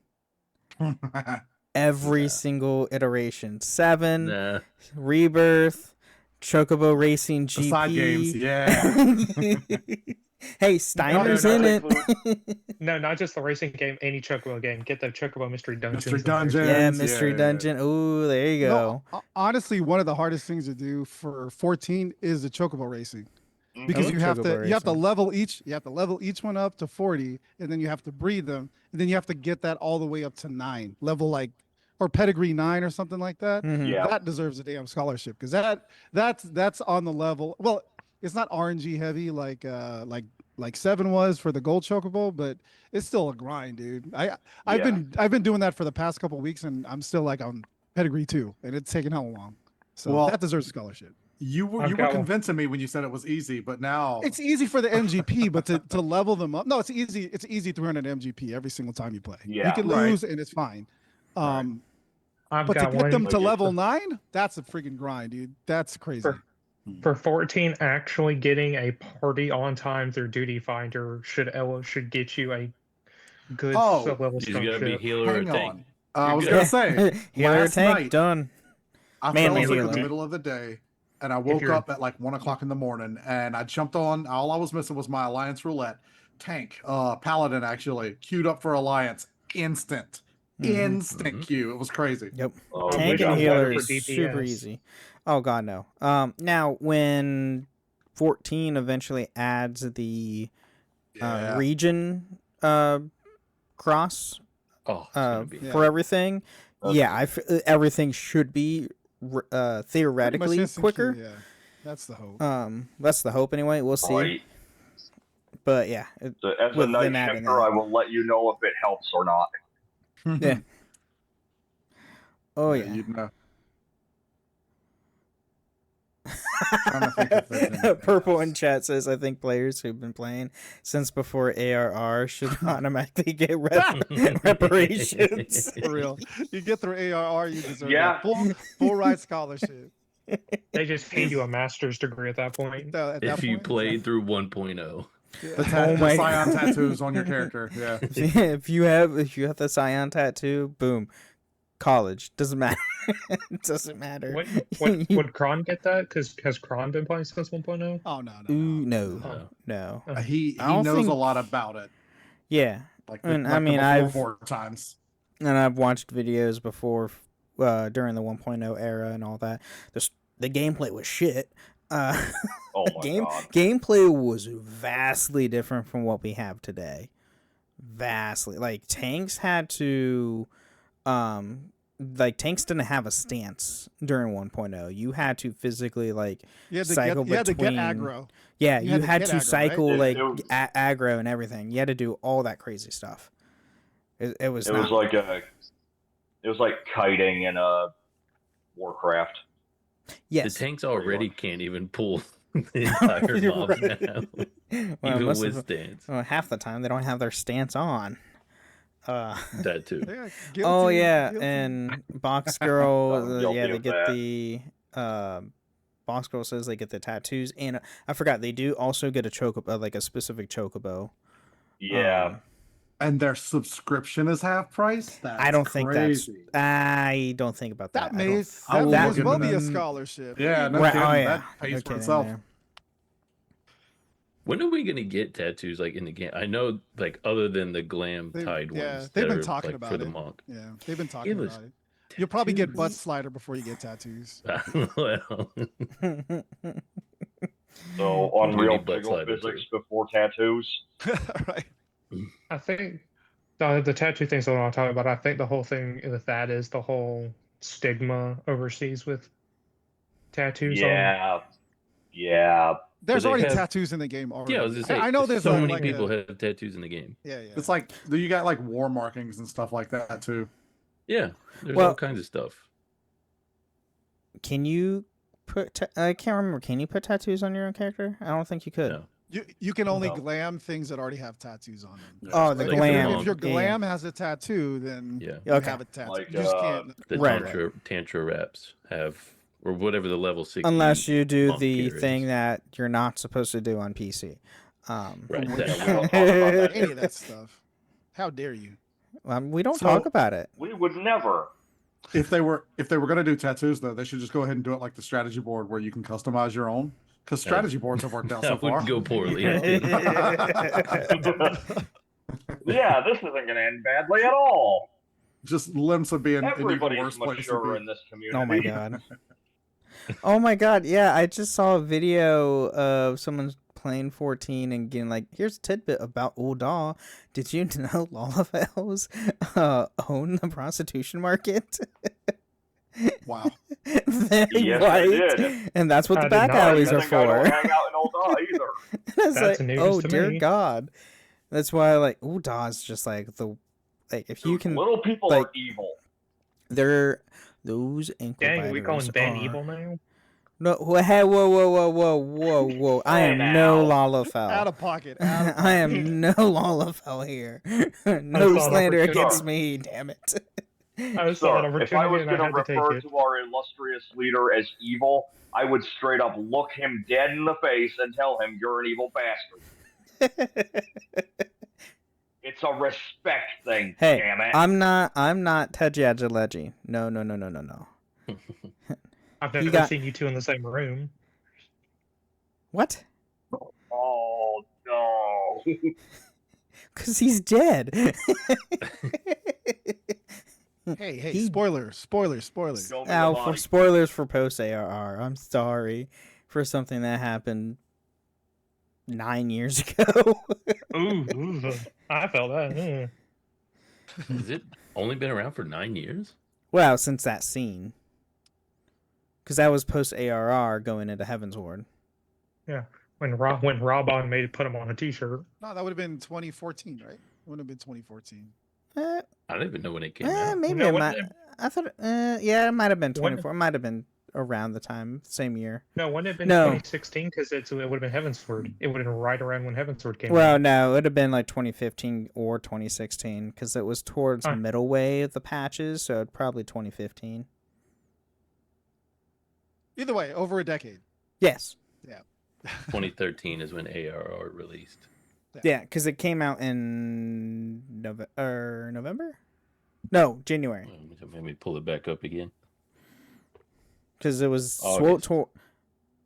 [SPEAKER 1] Every
[SPEAKER 2] Nah.
[SPEAKER 1] single iteration. 7,
[SPEAKER 2] Nah.
[SPEAKER 1] Rebirth, Chocobo Racing
[SPEAKER 5] The
[SPEAKER 1] GP.
[SPEAKER 5] side games, yeah.
[SPEAKER 1] Hey, Steiner's
[SPEAKER 6] no,
[SPEAKER 1] in
[SPEAKER 3] no.
[SPEAKER 1] it.
[SPEAKER 6] No, not just the racing game, any Chocobo game. Get the Chocobo Mystery Dungeons.
[SPEAKER 5] Mystery
[SPEAKER 6] in there.
[SPEAKER 5] Dungeon.
[SPEAKER 1] Yeah,
[SPEAKER 5] Yeah,
[SPEAKER 1] Mystery
[SPEAKER 5] yeah.
[SPEAKER 1] Dungeon. Ooh, there you go.
[SPEAKER 4] No, honestly, one of the hardest things to do for 14 is the chocobo racing because
[SPEAKER 1] love
[SPEAKER 4] you have
[SPEAKER 1] chocobo
[SPEAKER 4] to
[SPEAKER 1] racing.
[SPEAKER 4] level each one up to 40, and then you have to breed them, and then you have to get that all the way up to 9 level, like, or pedigree 9 or something like that.
[SPEAKER 1] Mhm.
[SPEAKER 3] Yeah.
[SPEAKER 4] That deserves a damn scholarship because that's on the level. Well, it's not RNG heavy like 7 was for the gold chocobo, but it's still a grind, dude. I've been doing that for the past couple weeks, and I'm still like on pedigree 2, and it's taken how long? So
[SPEAKER 5] Well,
[SPEAKER 4] that deserves a scholarship.
[SPEAKER 5] You were
[SPEAKER 6] I've got one.
[SPEAKER 5] convincing me when you said it was easy, but now
[SPEAKER 4] It's easy for the MGP, but to level them up, no, it's easy. It's easy 300 MGP every single time you play.
[SPEAKER 3] Yeah.
[SPEAKER 4] You can
[SPEAKER 5] Right.
[SPEAKER 4] lose, and it's fine.
[SPEAKER 6] I've
[SPEAKER 4] But to
[SPEAKER 6] got
[SPEAKER 4] get
[SPEAKER 6] one
[SPEAKER 4] them to
[SPEAKER 3] Like,
[SPEAKER 4] level 9, that's a freaking grind, dude. That's crazy.
[SPEAKER 6] for 14. Actually, getting a party on time through Duty Finder should get you a good
[SPEAKER 5] Oh,
[SPEAKER 6] level
[SPEAKER 2] You gotta be
[SPEAKER 6] scholarship.
[SPEAKER 2] healer or
[SPEAKER 5] hang
[SPEAKER 2] tank.
[SPEAKER 5] on. I
[SPEAKER 2] You're
[SPEAKER 5] was
[SPEAKER 2] good.
[SPEAKER 5] gonna say
[SPEAKER 1] Healer
[SPEAKER 5] last
[SPEAKER 1] tank
[SPEAKER 5] night
[SPEAKER 1] done.
[SPEAKER 5] I
[SPEAKER 1] Mainly
[SPEAKER 5] fell asleep in
[SPEAKER 1] healer.
[SPEAKER 5] the middle of the day, and I woke
[SPEAKER 6] you're-
[SPEAKER 5] up at like 1 o'clock in the morning, and I jumped on. All I was missing was my Alliance roulette tank, Paladin actually queued up for Alliance instant.
[SPEAKER 1] Mhm.
[SPEAKER 5] Instant
[SPEAKER 2] Mhm.
[SPEAKER 5] queue. It was crazy.
[SPEAKER 1] Yep.
[SPEAKER 3] Oh,
[SPEAKER 1] Tank
[SPEAKER 6] wish
[SPEAKER 1] and
[SPEAKER 6] I was
[SPEAKER 1] healer
[SPEAKER 6] better
[SPEAKER 1] is
[SPEAKER 6] for
[SPEAKER 1] super
[SPEAKER 6] DPS.
[SPEAKER 1] easy. Oh god, no. Now when 14 eventually adds the
[SPEAKER 5] Yeah.
[SPEAKER 1] region cross
[SPEAKER 2] Oh, it's gonna be.
[SPEAKER 4] Yeah.
[SPEAKER 1] for everything,
[SPEAKER 3] Okay.
[SPEAKER 1] yeah, everything should be
[SPEAKER 4] Pretty much
[SPEAKER 1] theoretically
[SPEAKER 4] instant
[SPEAKER 1] quicker.
[SPEAKER 4] queue, yeah, that's the hope.
[SPEAKER 1] That's the hope anyway. We'll see.
[SPEAKER 3] Right.
[SPEAKER 1] But yeah,
[SPEAKER 3] So as a
[SPEAKER 1] With
[SPEAKER 3] night
[SPEAKER 1] them adding
[SPEAKER 3] shifter,
[SPEAKER 1] that.
[SPEAKER 3] I will let you know if it helps or not.
[SPEAKER 1] Yeah. oh yeah.
[SPEAKER 5] You'd know. Trying to think if there's anything
[SPEAKER 1] Purple
[SPEAKER 5] else.
[SPEAKER 1] in chat says, I think players who've been playing since before ARR should automatically get reparations.
[SPEAKER 4] For real, you get through ARR, you deserve
[SPEAKER 3] Yeah.
[SPEAKER 4] that full ride scholarship.
[SPEAKER 6] They just hand you a master's degree at that point.
[SPEAKER 4] At that
[SPEAKER 2] If you
[SPEAKER 4] point,
[SPEAKER 2] played through 1.0.
[SPEAKER 4] yeah.
[SPEAKER 5] The,
[SPEAKER 1] Oh
[SPEAKER 5] the
[SPEAKER 1] my-
[SPEAKER 5] cyan tattoos on your character. Yeah.
[SPEAKER 1] if you have the cyan tattoo, boom, college doesn't matter. It doesn't matter.
[SPEAKER 6] Would Kron get that? Because has Kron been playing since 1.0?
[SPEAKER 4] Oh no,
[SPEAKER 1] Ooh, no,
[SPEAKER 2] Oh.
[SPEAKER 1] no.
[SPEAKER 5] He
[SPEAKER 1] I don't
[SPEAKER 5] knows
[SPEAKER 1] think-
[SPEAKER 5] a lot about it.
[SPEAKER 1] Yeah,
[SPEAKER 5] Like,
[SPEAKER 1] I mean,
[SPEAKER 5] like the
[SPEAKER 1] I've-
[SPEAKER 5] before times.
[SPEAKER 1] and I've watched videos before during the 1.0 era and all that. The gameplay was shit.
[SPEAKER 3] Oh my god.
[SPEAKER 1] Gameplay was vastly different from what we have today. Vastly. Like tanks had to tanks didn't have a stance during 1.0. You had to physically like
[SPEAKER 4] you had to
[SPEAKER 1] cycle
[SPEAKER 4] get
[SPEAKER 1] between
[SPEAKER 4] aggro.
[SPEAKER 1] Yeah,
[SPEAKER 4] You
[SPEAKER 1] you
[SPEAKER 4] had
[SPEAKER 1] had
[SPEAKER 4] to
[SPEAKER 1] to
[SPEAKER 4] get aggro,
[SPEAKER 1] cycle
[SPEAKER 3] right?
[SPEAKER 1] like
[SPEAKER 3] It was-
[SPEAKER 1] aggro and everything. You had to do all that crazy stuff. It was
[SPEAKER 3] It
[SPEAKER 1] not
[SPEAKER 3] was like kiting in a Warcraft.
[SPEAKER 1] yes.
[SPEAKER 2] The tanks already can't even pull the entire
[SPEAKER 1] You're
[SPEAKER 2] mobs
[SPEAKER 1] right.
[SPEAKER 2] now.
[SPEAKER 1] Well,
[SPEAKER 2] Even
[SPEAKER 1] most
[SPEAKER 2] with
[SPEAKER 1] of-
[SPEAKER 2] stance.
[SPEAKER 1] Well, half the time they don't have their stance on.
[SPEAKER 2] That too.
[SPEAKER 4] Yeah,
[SPEAKER 1] Oh
[SPEAKER 4] guilty,
[SPEAKER 1] yeah,
[SPEAKER 4] guilty.
[SPEAKER 1] and Box Girl,
[SPEAKER 3] I'm guilty
[SPEAKER 1] yeah, they
[SPEAKER 3] of
[SPEAKER 1] get
[SPEAKER 3] that.
[SPEAKER 1] the Box Girl says they get the tattoos, and I forgot they do also get a chocobo, like a specific chocobo,
[SPEAKER 3] Yeah.
[SPEAKER 5] And their subscription is half price. That's
[SPEAKER 1] I don't think
[SPEAKER 5] crazy.
[SPEAKER 1] I don't think about that.
[SPEAKER 4] That may
[SPEAKER 5] I will
[SPEAKER 4] that may
[SPEAKER 5] look
[SPEAKER 4] as well
[SPEAKER 5] into
[SPEAKER 4] be a
[SPEAKER 5] that.
[SPEAKER 4] scholarship.
[SPEAKER 5] Yeah, no
[SPEAKER 1] Right,
[SPEAKER 5] kidding.
[SPEAKER 1] oh, yeah.
[SPEAKER 5] That pays
[SPEAKER 1] No
[SPEAKER 5] for
[SPEAKER 1] kidding,
[SPEAKER 5] itself.
[SPEAKER 1] yeah.
[SPEAKER 2] When are we gonna get tattoos like in the game? I know, like other than the glam
[SPEAKER 4] They-
[SPEAKER 2] tied
[SPEAKER 4] yeah,
[SPEAKER 2] ones,
[SPEAKER 4] they've
[SPEAKER 2] that
[SPEAKER 4] been
[SPEAKER 2] are,
[SPEAKER 4] talking
[SPEAKER 2] like,
[SPEAKER 4] about
[SPEAKER 2] for the
[SPEAKER 4] it.
[SPEAKER 2] monk.
[SPEAKER 4] Yeah, they've been talking
[SPEAKER 2] Give us
[SPEAKER 4] about it. You'll probably get butt
[SPEAKER 2] tattoos.
[SPEAKER 4] slider before you get tattoos.
[SPEAKER 2] Well,
[SPEAKER 3] So
[SPEAKER 2] You
[SPEAKER 3] Unreal
[SPEAKER 2] need butt
[SPEAKER 3] Piggle
[SPEAKER 2] slider,
[SPEAKER 3] physics
[SPEAKER 2] too.
[SPEAKER 3] before tattoos.
[SPEAKER 4] Right.
[SPEAKER 6] I think the tattoo thing's what I'm talking about. I think the whole thing with that is the whole stigma overseas with tattoos.
[SPEAKER 3] Yeah. Yeah.
[SPEAKER 4] There's
[SPEAKER 2] they
[SPEAKER 4] already
[SPEAKER 2] have-
[SPEAKER 4] tattoos in the game already.
[SPEAKER 2] yeah, I was just saying.
[SPEAKER 4] I know there's
[SPEAKER 2] so
[SPEAKER 4] a,
[SPEAKER 2] many
[SPEAKER 4] like
[SPEAKER 2] people
[SPEAKER 4] a,
[SPEAKER 2] have tattoos in the game.
[SPEAKER 4] yeah, yeah.
[SPEAKER 5] It's like you got like war markings and stuff like that too.
[SPEAKER 2] Yeah, there's
[SPEAKER 1] Well-
[SPEAKER 2] all kinds of stuff.
[SPEAKER 1] Can you put? I can't remember. Can you put tattoos on your own character? I don't think you could.
[SPEAKER 2] No.
[SPEAKER 4] You can only
[SPEAKER 3] No.
[SPEAKER 4] glam things that already have tattoos on them.
[SPEAKER 1] Oh, the
[SPEAKER 4] Like,
[SPEAKER 1] glam.
[SPEAKER 4] If your
[SPEAKER 1] Yeah.
[SPEAKER 4] glam has a tattoo, then
[SPEAKER 2] Yeah.
[SPEAKER 4] you
[SPEAKER 1] Okay.
[SPEAKER 4] have a tattoo.
[SPEAKER 3] Like,
[SPEAKER 4] you just can't.
[SPEAKER 2] The
[SPEAKER 1] Right.
[SPEAKER 2] tantra reps have, or whatever the level 60.
[SPEAKER 1] Unless you do
[SPEAKER 2] monk
[SPEAKER 1] the
[SPEAKER 2] gear
[SPEAKER 1] thing
[SPEAKER 2] is.
[SPEAKER 1] that you're not supposed to do on PC.
[SPEAKER 2] Right.
[SPEAKER 3] Yeah,
[SPEAKER 2] that-
[SPEAKER 3] we don't talk about that.
[SPEAKER 4] Any of that stuff. How dare you?
[SPEAKER 1] We don't
[SPEAKER 5] So-
[SPEAKER 1] talk about it.
[SPEAKER 3] We would never.
[SPEAKER 5] If they were gonna do tattoos though, they should just go ahead and do it like the strategy board where you can customize your own. Because strategy boards have worked out so
[SPEAKER 2] that would
[SPEAKER 5] far.
[SPEAKER 2] go poorly. I think.
[SPEAKER 3] Yeah, this isn't going to end badly at all.
[SPEAKER 5] Just Limsa being an even
[SPEAKER 3] Everybody's
[SPEAKER 5] worse place
[SPEAKER 3] mature
[SPEAKER 5] to
[SPEAKER 3] in
[SPEAKER 5] be.
[SPEAKER 3] this community.
[SPEAKER 1] Oh my god. Oh my god. Yeah, I just saw a video of someone playing 14 and getting like, here's a tidbit about Ul'dah. Did you know Lalafels own the prostitution market?
[SPEAKER 5] Wow.
[SPEAKER 3] Yes, I did.
[SPEAKER 1] And that's what
[SPEAKER 6] I
[SPEAKER 1] the
[SPEAKER 6] did
[SPEAKER 1] back
[SPEAKER 6] not.
[SPEAKER 1] alleys
[SPEAKER 3] I
[SPEAKER 1] are
[SPEAKER 3] think I don't
[SPEAKER 1] for.
[SPEAKER 3] hang out in Ul'dah either.
[SPEAKER 1] It's
[SPEAKER 6] That's
[SPEAKER 1] like,
[SPEAKER 6] news
[SPEAKER 1] oh
[SPEAKER 6] to
[SPEAKER 1] dear
[SPEAKER 6] me.
[SPEAKER 1] God. That's why like Ul'dah is just like the if you
[SPEAKER 3] Dude,
[SPEAKER 1] can
[SPEAKER 3] little people
[SPEAKER 1] like-
[SPEAKER 3] are evil.
[SPEAKER 1] they're those ankle
[SPEAKER 6] Dang, we calling
[SPEAKER 1] biters
[SPEAKER 6] Ben
[SPEAKER 1] are-
[SPEAKER 6] evil now?
[SPEAKER 1] No, hey, whoa! I am
[SPEAKER 3] Hey,
[SPEAKER 1] no
[SPEAKER 3] now.
[SPEAKER 4] Out
[SPEAKER 1] Lalafell.
[SPEAKER 4] of pocket. Out of
[SPEAKER 1] I
[SPEAKER 4] pocket.
[SPEAKER 1] am no Lalafell here. No
[SPEAKER 6] saw an
[SPEAKER 1] slander
[SPEAKER 6] opportunity.
[SPEAKER 1] against me, damn it.
[SPEAKER 6] I was saw an
[SPEAKER 3] Sir, if I was
[SPEAKER 6] opportunity and I
[SPEAKER 3] going to
[SPEAKER 6] had to take
[SPEAKER 3] refer
[SPEAKER 6] it.
[SPEAKER 3] to our illustrious leader as evil, I would straight up look him dead in the face and tell him, "You're an evil bastard." It's a respect thing,
[SPEAKER 1] Hey,
[SPEAKER 3] damn it.
[SPEAKER 1] I'm not Tejiajaleji. No.
[SPEAKER 6] I've
[SPEAKER 1] you
[SPEAKER 6] never
[SPEAKER 1] got-
[SPEAKER 6] seen you two in the same room.
[SPEAKER 1] What?
[SPEAKER 3] Oh no.
[SPEAKER 1] Because he's dead.
[SPEAKER 4] Hey,
[SPEAKER 1] He-
[SPEAKER 4] spoilers.
[SPEAKER 3] Show me the
[SPEAKER 1] Ow, for
[SPEAKER 3] body.
[SPEAKER 1] spoilers for post ARR. I'm sorry for something that happened 9 years ago.
[SPEAKER 6] Ooh, I felt that.
[SPEAKER 2] Has it only been around for 9 years?
[SPEAKER 1] Well, since that scene. Because that was post ARR going into Heaven's Ward.
[SPEAKER 6] When Robon put him on a T-shirt.
[SPEAKER 4] No, that would have been 2014, right? Wouldn't have been 2014.
[SPEAKER 1] Eh,
[SPEAKER 2] I don't even know when it came out.
[SPEAKER 1] maybe
[SPEAKER 6] No,
[SPEAKER 1] it
[SPEAKER 6] what-
[SPEAKER 1] might. I thought, yeah, it might have been
[SPEAKER 6] When-
[SPEAKER 1] 24. It might have been around the time, same year.
[SPEAKER 6] No, wouldn't it have been
[SPEAKER 1] No.
[SPEAKER 6] 2016? Because it would have been Heavensward. It would have been right around when Heavensward came
[SPEAKER 1] Well,
[SPEAKER 6] out.
[SPEAKER 1] no, it would have been like 2015 or 2016 because it was towards
[SPEAKER 6] Huh.
[SPEAKER 1] middle way of the patches, so it'd probably 2015.
[SPEAKER 4] Either way, over a decade.
[SPEAKER 1] Yes.
[SPEAKER 2] 2013 is when ARR released.
[SPEAKER 1] Yeah, because it came out in November? No, January.
[SPEAKER 2] Let me pull it back up again.
[SPEAKER 1] Because it was
[SPEAKER 2] August.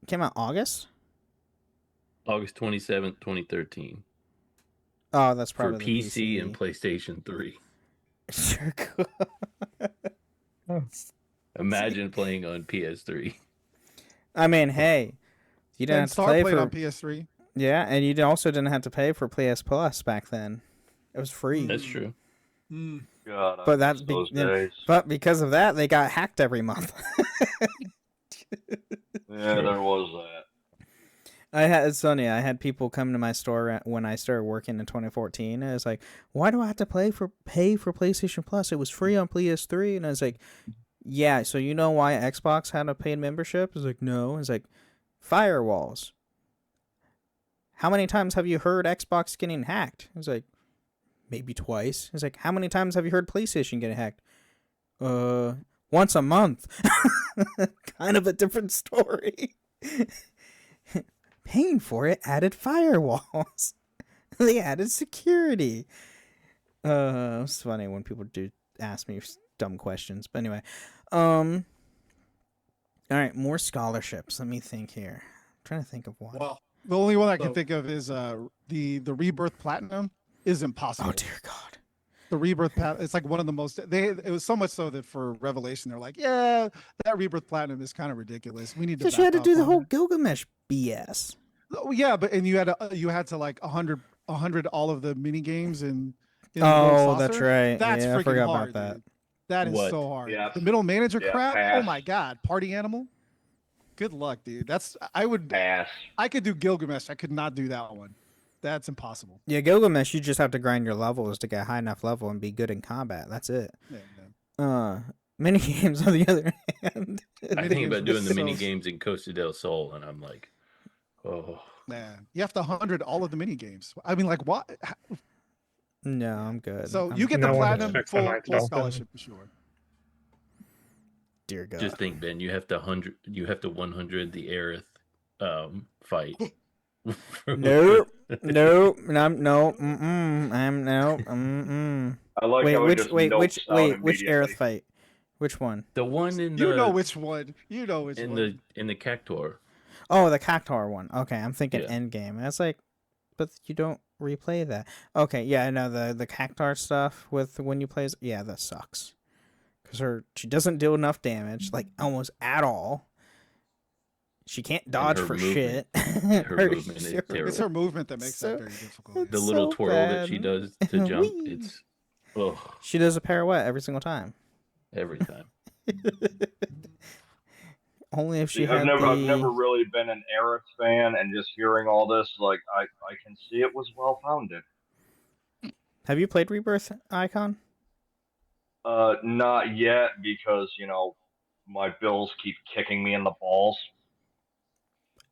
[SPEAKER 1] came out August?
[SPEAKER 2] August 27th, 2013.
[SPEAKER 1] Oh, that's
[SPEAKER 2] For
[SPEAKER 1] probably
[SPEAKER 2] PC and PlayStation 3.
[SPEAKER 1] Sure. Cool.
[SPEAKER 2] Imagine playing on PS3.
[SPEAKER 1] I mean, hey, you didn't
[SPEAKER 4] Ben
[SPEAKER 1] have to
[SPEAKER 4] Star
[SPEAKER 1] play
[SPEAKER 4] played
[SPEAKER 1] for
[SPEAKER 4] on PS3.
[SPEAKER 1] yeah, and you also didn't have to pay for PS Plus back then. It was free.
[SPEAKER 2] That's true.
[SPEAKER 3] God, I
[SPEAKER 1] But that's
[SPEAKER 3] miss those
[SPEAKER 1] yeah,
[SPEAKER 3] days.
[SPEAKER 1] but because of that, they got hacked every month.
[SPEAKER 3] Yeah, there was that.
[SPEAKER 1] It's funny. I had people come to my store when I started working in 2014. And it's like, why do I have to pay for PlayStation Plus? It was free on PS3. And I was like, yeah. So you know why Xbox had a paid membership? It's like, no. It's like firewalls. How many times have you heard Xbox getting hacked? It's like maybe twice. It's like, how many times have you heard PlayStation getting hacked? Once a month. Kind of a different story. Paying for it added firewalls. They added security. It's funny when people do ask me dumb questions. But anyway, all right, more scholarships. Let me think here. I'm trying to think of one.
[SPEAKER 5] Well,
[SPEAKER 4] The only one I can
[SPEAKER 5] So-
[SPEAKER 4] think of is the Rebirth Platinum is impossible.
[SPEAKER 1] Oh dear God.
[SPEAKER 4] The Rebirth Platinum, it's like one of the most. It was so much so that for Revelation they're like, yeah, that Rebirth Platinum is kind of ridiculous. We need to.
[SPEAKER 1] Because you had to
[SPEAKER 4] back
[SPEAKER 1] do
[SPEAKER 4] off
[SPEAKER 1] the
[SPEAKER 4] on
[SPEAKER 1] whole
[SPEAKER 4] it."
[SPEAKER 1] Gilgamesh BS.
[SPEAKER 4] Oh, yeah, but and you had to like 100 all of the mini games in the Rogue
[SPEAKER 1] Oh, that's
[SPEAKER 4] Saucer.
[SPEAKER 1] right.
[SPEAKER 4] That's
[SPEAKER 1] Yeah, I
[SPEAKER 4] freaking
[SPEAKER 1] forgot
[SPEAKER 4] hard,
[SPEAKER 1] about that.
[SPEAKER 4] dude. That is
[SPEAKER 2] What?
[SPEAKER 4] so hard.
[SPEAKER 3] Yeah.
[SPEAKER 4] The middle manager
[SPEAKER 3] Yeah,
[SPEAKER 4] crap. Oh
[SPEAKER 3] pass.
[SPEAKER 4] my god, party animal. Good luck, dude.
[SPEAKER 3] Pass.
[SPEAKER 4] I could do Gilgamesh. I could not do that one. That's impossible.
[SPEAKER 1] Yeah, Gilgamesh, you just have to grind your levels to get a high enough level and be good in combat. That's it.
[SPEAKER 4] Yeah, man.
[SPEAKER 1] Mini games on the other hand.
[SPEAKER 2] I
[SPEAKER 4] Mini
[SPEAKER 2] think
[SPEAKER 4] games
[SPEAKER 2] about
[SPEAKER 4] are
[SPEAKER 2] doing the
[SPEAKER 4] so-
[SPEAKER 2] mini games in Costa del Sol, and I'm like, oh,
[SPEAKER 4] Man, you have to 100 all of the mini games. I mean, like what?
[SPEAKER 1] No, I'm good.
[SPEAKER 4] So
[SPEAKER 1] I'm
[SPEAKER 4] you get
[SPEAKER 6] No
[SPEAKER 4] the
[SPEAKER 6] one
[SPEAKER 4] platinum
[SPEAKER 6] expects the
[SPEAKER 4] full,
[SPEAKER 6] Ninth
[SPEAKER 4] full
[SPEAKER 6] Dolphin.
[SPEAKER 4] scholarship for sure.
[SPEAKER 1] dear God.
[SPEAKER 2] just think, Ben, you have to 100 the Aerith fight.
[SPEAKER 1] Nope. Nope. No. No. No.
[SPEAKER 3] I like
[SPEAKER 1] Wait,
[SPEAKER 3] how
[SPEAKER 1] which
[SPEAKER 3] it just
[SPEAKER 1] which Aerith fight? Which one?
[SPEAKER 2] The one in
[SPEAKER 4] You
[SPEAKER 2] the
[SPEAKER 4] know which one. You know which
[SPEAKER 2] in
[SPEAKER 4] one.
[SPEAKER 2] the Cactuar.
[SPEAKER 1] Oh, the Cactuar one. Okay, I'm thinking
[SPEAKER 2] Yeah.
[SPEAKER 1] Endgame. I was like, but you don't replay that. Okay, yeah, I know the Cactuar stuff with when you play. Yeah, that sucks. Because she doesn't deal enough damage, like almost at all. She can't dodge
[SPEAKER 2] her
[SPEAKER 1] for
[SPEAKER 2] movement-
[SPEAKER 1] shit.
[SPEAKER 2] her movement is terrible.
[SPEAKER 4] It's her movement that makes
[SPEAKER 1] So-
[SPEAKER 4] that very difficult.
[SPEAKER 2] The
[SPEAKER 1] It's
[SPEAKER 2] little
[SPEAKER 1] so
[SPEAKER 2] twirl that she
[SPEAKER 1] bad.
[SPEAKER 2] does to jump,
[SPEAKER 1] Whee!
[SPEAKER 2] it's oh,
[SPEAKER 1] She does a pirouette every single time.
[SPEAKER 2] every time.
[SPEAKER 1] Only if she
[SPEAKER 3] See,
[SPEAKER 1] had
[SPEAKER 3] I've never
[SPEAKER 1] the.
[SPEAKER 3] really been an Aerith fan, and just hearing all this, like I can see it was well founded.
[SPEAKER 1] Have you played Rebirth Icon?
[SPEAKER 3] Not yet because my bills keep kicking me in the balls.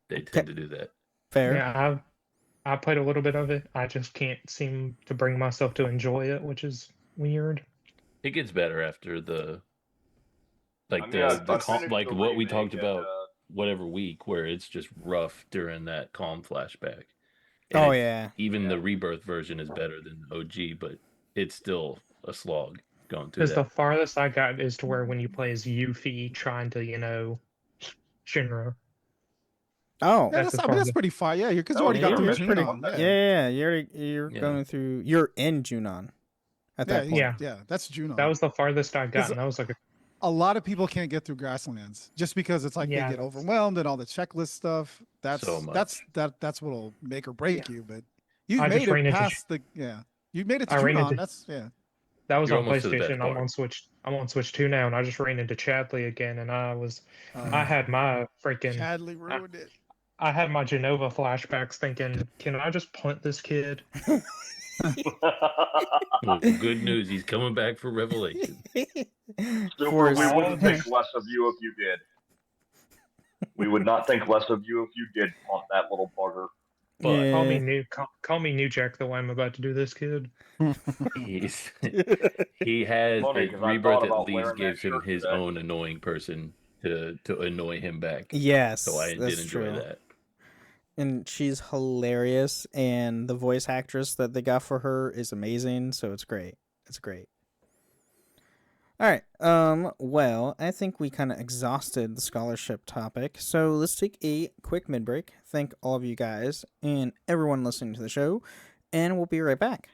[SPEAKER 2] They tend to do that.
[SPEAKER 1] Fair.
[SPEAKER 6] Yeah, I played a little bit of it. I just can't seem to bring myself to enjoy it, which is weird.
[SPEAKER 2] It gets better after the like
[SPEAKER 3] I mean,
[SPEAKER 2] the,
[SPEAKER 3] I've
[SPEAKER 2] the calm,
[SPEAKER 3] finished
[SPEAKER 2] like
[SPEAKER 3] the
[SPEAKER 2] what we
[SPEAKER 3] remake
[SPEAKER 2] talked
[SPEAKER 3] and,
[SPEAKER 2] about whatever week where it's just rough during that calm flashback. And
[SPEAKER 1] Oh
[SPEAKER 2] it-
[SPEAKER 1] yeah.
[SPEAKER 2] even the rebirth version is better than OG, but it's still a slog going through
[SPEAKER 6] Because the
[SPEAKER 2] that.
[SPEAKER 6] farthest I got is to where when you play as Yuffie trying to, Shinra.
[SPEAKER 1] Oh.
[SPEAKER 4] Yeah,
[SPEAKER 6] That's
[SPEAKER 4] that's,
[SPEAKER 6] as
[SPEAKER 4] I mean,
[SPEAKER 6] far
[SPEAKER 4] that's
[SPEAKER 6] as-
[SPEAKER 4] pretty far. Yeah, because you
[SPEAKER 3] Oh,
[SPEAKER 4] already
[SPEAKER 3] yeah,
[SPEAKER 4] got through
[SPEAKER 3] that's
[SPEAKER 4] Junon.
[SPEAKER 3] pretty-
[SPEAKER 1] Yeah,
[SPEAKER 4] Yeah,
[SPEAKER 1] you're
[SPEAKER 2] Yeah.
[SPEAKER 1] going through. You're in Junon at that point.
[SPEAKER 6] Yeah.
[SPEAKER 4] that's Junon.
[SPEAKER 6] That was the farthest I got,
[SPEAKER 4] Because-
[SPEAKER 6] and that was like
[SPEAKER 4] a lot of people can't get through Grasslands just because it's like
[SPEAKER 6] Yeah,
[SPEAKER 4] they get
[SPEAKER 6] that's-
[SPEAKER 4] overwhelmed and all the checklist stuff. That's
[SPEAKER 2] So much.
[SPEAKER 4] that's what'll make or break you. But you
[SPEAKER 6] I
[SPEAKER 4] made
[SPEAKER 6] just ran
[SPEAKER 4] it
[SPEAKER 6] into
[SPEAKER 4] past the you made it to
[SPEAKER 6] I ran
[SPEAKER 4] Junon.
[SPEAKER 6] into-
[SPEAKER 4] That's
[SPEAKER 6] that was
[SPEAKER 2] You're
[SPEAKER 6] on
[SPEAKER 2] almost to the best
[SPEAKER 6] PlayStation. I'm
[SPEAKER 2] part.
[SPEAKER 6] on Switch. I'm on Switch 2 now, and I just ran into Chadley again, and I
[SPEAKER 4] Uh,
[SPEAKER 6] had my freaking
[SPEAKER 4] Chadley ruined it.
[SPEAKER 6] I had my Genova flashbacks thinking, can I just punt this kid?
[SPEAKER 2] Well, good news, he's coming back for Revelation.
[SPEAKER 3] Super,
[SPEAKER 1] For
[SPEAKER 3] we
[SPEAKER 1] his-
[SPEAKER 3] wouldn't think less of you if you did. We would not think less of you if you did punt that little bugger.
[SPEAKER 2] But
[SPEAKER 6] Call me New Jack the way I'm about to do this kid.
[SPEAKER 2] he's he has
[SPEAKER 3] Funny,
[SPEAKER 2] like,
[SPEAKER 3] 'cause I
[SPEAKER 2] rebirth
[SPEAKER 3] thought
[SPEAKER 2] at
[SPEAKER 3] about
[SPEAKER 2] least
[SPEAKER 3] wearing that
[SPEAKER 2] gives him
[SPEAKER 3] shirt
[SPEAKER 2] his
[SPEAKER 3] today.
[SPEAKER 2] own annoying person to annoy him back.
[SPEAKER 1] Yes,
[SPEAKER 2] So I
[SPEAKER 1] that's
[SPEAKER 2] did enjoy
[SPEAKER 1] true.
[SPEAKER 2] that.
[SPEAKER 1] And she's hilarious, and the voice actress that they got for her is amazing. So it's great. It's great. All right. Well, I think we kind of exhausted the scholarship topic, so let's take a quick mid break. Thank all of you guys and everyone listening to the show, and we'll be right back.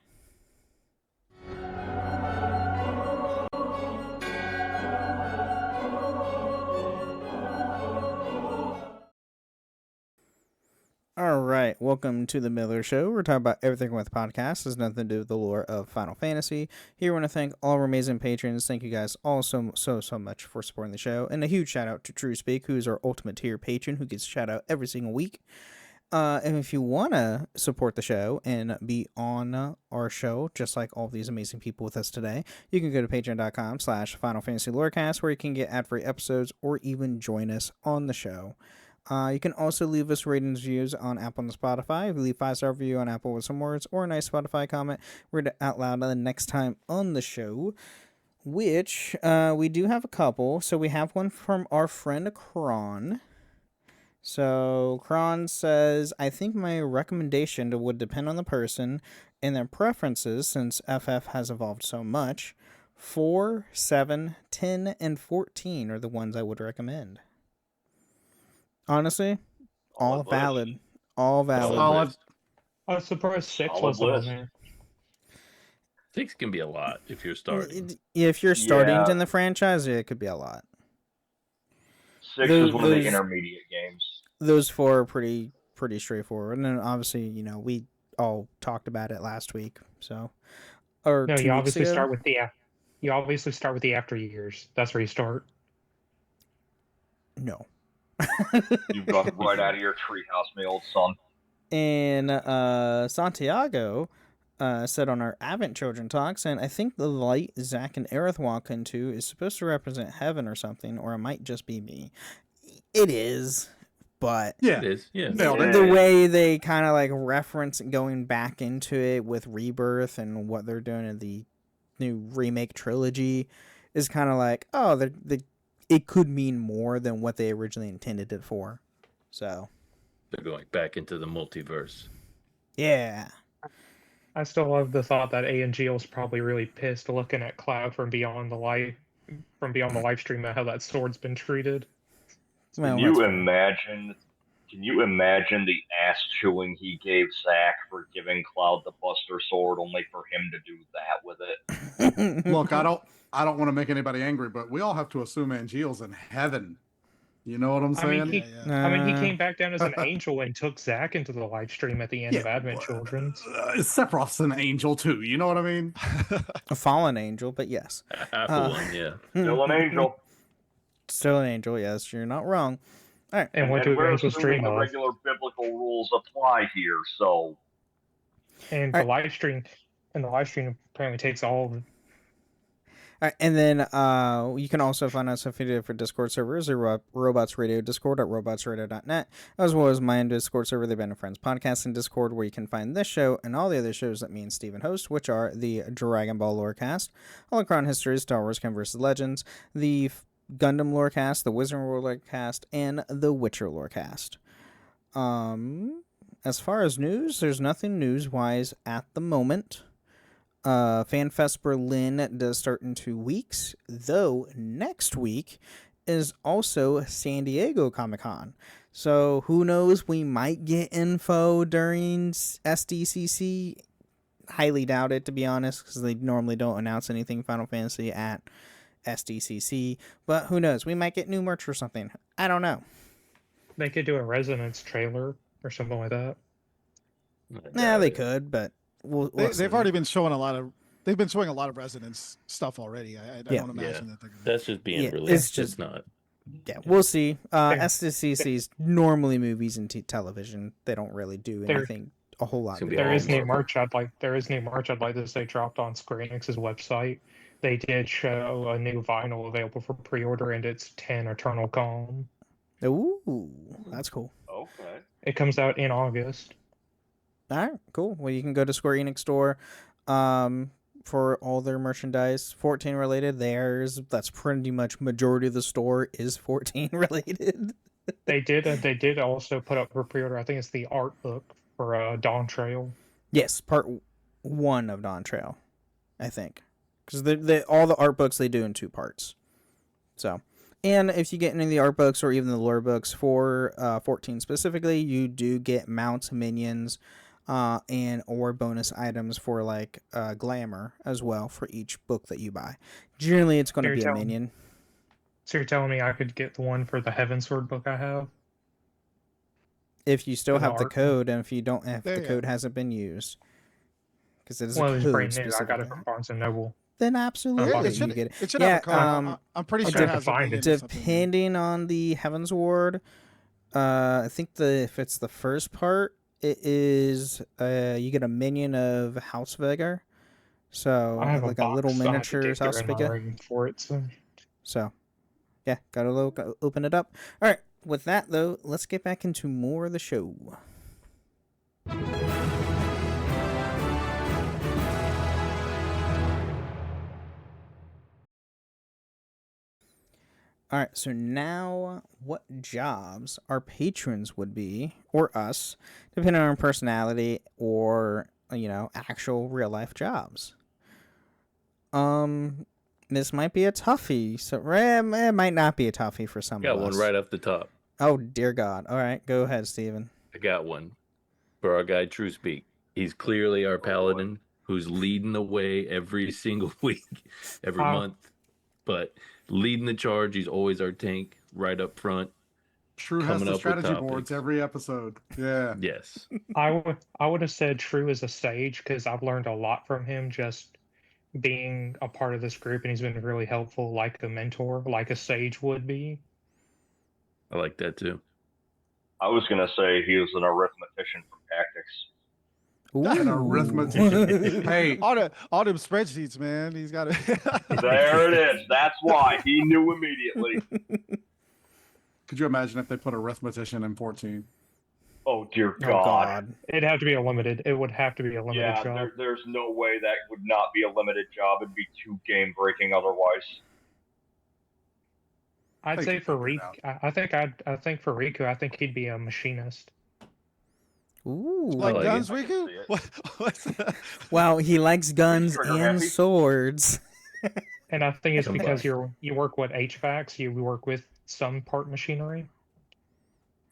[SPEAKER 1] All right, welcome to the Miller Show. We're talking about everything with podcasts. Has nothing to do with the lore of Final Fantasy. Here, we want to thank all our amazing patrons. Thank you guys all so much for supporting the show, and a huge shout out to True Speak, who's our ultimate tier patron, who gets a shout out every single week. And if you want to support the show and be on our show, just like all these amazing people with us today, you can go to patreon.com/Final Fantasy Lorecast, where you can get ad-free episodes or even join us on the show. You can also leave us ratings, reviews on Apple and Spotify. If you leave 5-star review on Apple with some words or a nice Spotify comment, read it out loud the next time on the show, which we do have a couple. So we have one from our friend Kron. So Kron says, I think my recommendation would depend on the person and their preferences since FF has evolved so much. 4, 7, 10, and 14 are the ones I would recommend. Honestly, all
[SPEAKER 3] Solid list.
[SPEAKER 1] valid. All valid.
[SPEAKER 5] Solid.
[SPEAKER 2] list.
[SPEAKER 6] I was surprised 6
[SPEAKER 3] Solid
[SPEAKER 6] wasn't on
[SPEAKER 3] list.
[SPEAKER 6] there.
[SPEAKER 2] 6 can be a lot if you're starting.
[SPEAKER 1] If you're starting
[SPEAKER 3] Yeah.
[SPEAKER 1] in the franchise, it could be a lot.
[SPEAKER 3] 6 is one of the intermediate games.
[SPEAKER 1] Those 4 are pretty straightforward. And then obviously, we all talked about it last week. So, or
[SPEAKER 6] No,
[SPEAKER 1] 2
[SPEAKER 6] you
[SPEAKER 1] weeks
[SPEAKER 6] obviously
[SPEAKER 1] ago.
[SPEAKER 6] start with the after years. That's where you start.
[SPEAKER 1] No.
[SPEAKER 3] You've gone right out of your treehouse, my old son.
[SPEAKER 1] And Santiago said on our Advent Children Talks, and I think the light Zack and Aerith walk into is supposed to represent heaven or something, or it might just be me. It is, but
[SPEAKER 5] Yeah.
[SPEAKER 2] It is, yeah.
[SPEAKER 5] Nailed it.
[SPEAKER 1] the way they kind of like reference going back into it with Rebirth and what they're doing in the new remake trilogy is kind of like, oh, it could mean more than what they originally intended it for. So,
[SPEAKER 2] They're going back into the multiverse.
[SPEAKER 1] yeah.
[SPEAKER 6] I still love the thought that A&G was probably really pissed looking at Cloud from beyond the live stream at how that sword's been treated.
[SPEAKER 1] Well,
[SPEAKER 3] Can you
[SPEAKER 1] that's-
[SPEAKER 3] imagine? Can you imagine the ass chewing he gave Zack for giving Cloud the Buster Sword, only for him to do that with it?
[SPEAKER 5] Look, I don't want to make anybody angry, but we all have to assume Angeal's in heaven. You know what I'm
[SPEAKER 6] I
[SPEAKER 5] saying?
[SPEAKER 6] mean, he came back down as an angel and took Zack into the live stream at the end of Advent Children's.
[SPEAKER 5] Sephiroth's an angel too. You know what I mean?
[SPEAKER 1] a fallen angel, but yes.
[SPEAKER 2] Half of one, yeah.
[SPEAKER 3] Still an angel.
[SPEAKER 1] Still an angel, yes, you're not wrong. All right.
[SPEAKER 6] And what do
[SPEAKER 3] we're
[SPEAKER 6] angels
[SPEAKER 3] assuming
[SPEAKER 6] dream
[SPEAKER 3] the
[SPEAKER 6] of?
[SPEAKER 3] regular biblical rules apply here, so
[SPEAKER 6] And the live stream apparently takes all of
[SPEAKER 1] All right, and then you can also find us affiliated different Discord servers, the Robots Radio Discord at robotsradio.net, as well as my own Discord server, the Band of Friends Podcast and Discord, where you can find this show and all the other shows that me and Steven host, which are the Dragon Ball Lorecast, Holocron History, Star Wars Ken vs. Legends, the Gundam Lorecast, the Wizard World Lorecast, and the Witcher Lorecast. As far as news, there's nothing news-wise at the moment. FanFest Berlin does start in 2 weeks, though next week is also San Diego Comic-Con. So who knows, we might get info during SDCC. Highly doubt it, to be honest, because they normally don't announce anything Final Fantasy at SDCC. But who knows, we might get new merch or something. I don't know.
[SPEAKER 6] They could do a Resonance trailer or something like that.
[SPEAKER 1] Yeah, they could, but
[SPEAKER 4] They've
[SPEAKER 1] see.
[SPEAKER 4] already been showing they've been showing a lot of Resonance stuff already. I don't imagine that they're gonna.
[SPEAKER 2] That's just being
[SPEAKER 1] Yeah,
[SPEAKER 2] released.
[SPEAKER 1] it's
[SPEAKER 2] It's
[SPEAKER 1] just-
[SPEAKER 2] not.
[SPEAKER 1] Yeah, we'll see.
[SPEAKER 6] There-
[SPEAKER 1] SDCC's normally movies and television. They don't really do
[SPEAKER 6] There-
[SPEAKER 1] anything a whole lot.
[SPEAKER 2] It's gonna be
[SPEAKER 1] new.
[SPEAKER 6] There
[SPEAKER 2] all
[SPEAKER 6] is new
[SPEAKER 2] Marvel.
[SPEAKER 6] merch I'd like to say dropped on Square Enix's website. They did show a new vinyl available for pre-order, and it's 10 Eternal Calm.
[SPEAKER 1] Ooh, that's cool.
[SPEAKER 3] okay.
[SPEAKER 6] It comes out in August.
[SPEAKER 1] All right, cool. Well, you can go to Square Enix store for all their merchandise, 14 related. That's pretty much majority of the store is 14 related.
[SPEAKER 6] They did also put up for pre-order. I think it's the art book for Dawn Trail.
[SPEAKER 1] Yes, part 1 of Dawn Trail, I think, because all the art books they do in 2 parts. So, and if you get any of the art books or even the lore books for 14 specifically, you do get mounts, minions, or bonus items for like glamour as well for each book that you buy. Generally, it's going to
[SPEAKER 6] You're
[SPEAKER 1] be a
[SPEAKER 6] telling-
[SPEAKER 1] minion.
[SPEAKER 6] So you're telling me I could get the one for the Heavensward book I have?
[SPEAKER 1] If you still
[SPEAKER 6] For the
[SPEAKER 1] have the
[SPEAKER 6] art.
[SPEAKER 1] code, and if you don't, if
[SPEAKER 4] There
[SPEAKER 1] the
[SPEAKER 4] you
[SPEAKER 1] code hasn't been used, because it is
[SPEAKER 6] Well,
[SPEAKER 1] a
[SPEAKER 6] it's
[SPEAKER 1] code
[SPEAKER 6] brand new. I got it
[SPEAKER 1] specifically,
[SPEAKER 6] from Barnes and Noble.
[SPEAKER 1] then
[SPEAKER 6] Yeah,
[SPEAKER 1] absolutely
[SPEAKER 4] it should,
[SPEAKER 1] you get it.
[SPEAKER 4] it should
[SPEAKER 1] Yeah,
[SPEAKER 4] have a code. I'm pretty
[SPEAKER 6] I'll
[SPEAKER 4] sure it
[SPEAKER 6] have to
[SPEAKER 4] has a
[SPEAKER 6] find
[SPEAKER 4] minion
[SPEAKER 6] it.
[SPEAKER 4] or something.
[SPEAKER 1] Depending on the Heaven's Ward, I think if it's the first part, it is you get a minion of House Vigor, so
[SPEAKER 6] I have
[SPEAKER 1] like a little
[SPEAKER 6] box. I'll have to
[SPEAKER 1] miniature
[SPEAKER 6] dig through
[SPEAKER 1] House
[SPEAKER 6] in my
[SPEAKER 1] Vigor.
[SPEAKER 6] room for it.
[SPEAKER 1] So yeah, gotta open it up. All right, with that though, let's get back into more of the show. All right, so now what jobs our patrons would be, or us, depending on our personality or, actual real life jobs. This might be a toughie, so it might not be a toughie for some
[SPEAKER 2] Got
[SPEAKER 1] of
[SPEAKER 2] one
[SPEAKER 1] us.
[SPEAKER 2] right off the top.
[SPEAKER 1] Oh, dear God. All right, go ahead, Steven.
[SPEAKER 2] I got one for our guy True Speak. He's clearly our paladin who's leading the way every single week, every month, but leading the charge. He's always our tank right up front.
[SPEAKER 5] True has
[SPEAKER 2] Coming
[SPEAKER 5] the
[SPEAKER 2] up with
[SPEAKER 5] strategy
[SPEAKER 2] topics.
[SPEAKER 5] boards every episode. Yeah.
[SPEAKER 2] Yes.
[SPEAKER 6] I would have said True is a sage because I've learned a lot from him just being a part of this group, and he's been really helpful, like a mentor, like a sage would be.
[SPEAKER 2] I like that too.
[SPEAKER 3] I was gonna say he was an arithmetician from tactics.
[SPEAKER 5] An
[SPEAKER 1] Ooh.
[SPEAKER 5] arithmetician. Hey,
[SPEAKER 4] All them spreadsheets, man. He's got to.
[SPEAKER 3] There it is. That's why he knew immediately.
[SPEAKER 5] could you imagine if they put arithmetician in 14?
[SPEAKER 3] Oh dear
[SPEAKER 1] Oh,
[SPEAKER 3] God.
[SPEAKER 1] God.
[SPEAKER 6] It'd have to be a limited. It would have to be a limited
[SPEAKER 3] Yeah,
[SPEAKER 6] job.
[SPEAKER 3] there's no way that would not be a limited job. It'd be too game breaking otherwise.
[SPEAKER 6] I'd
[SPEAKER 5] They
[SPEAKER 6] say
[SPEAKER 5] could
[SPEAKER 6] for
[SPEAKER 5] figure it
[SPEAKER 6] Riku,
[SPEAKER 5] out.
[SPEAKER 6] I think for Riku, I think he'd be a machinist.
[SPEAKER 1] Ooh.
[SPEAKER 4] Like
[SPEAKER 2] like
[SPEAKER 4] guns,
[SPEAKER 3] it. I can
[SPEAKER 4] Riku?
[SPEAKER 3] see it.
[SPEAKER 4] What's that?
[SPEAKER 1] Wow, he likes guns
[SPEAKER 3] trigger
[SPEAKER 1] and
[SPEAKER 3] happy?
[SPEAKER 1] swords.
[SPEAKER 6] And I think it's
[SPEAKER 2] Combined.
[SPEAKER 6] because you work with HVACs, you work with some part machinery,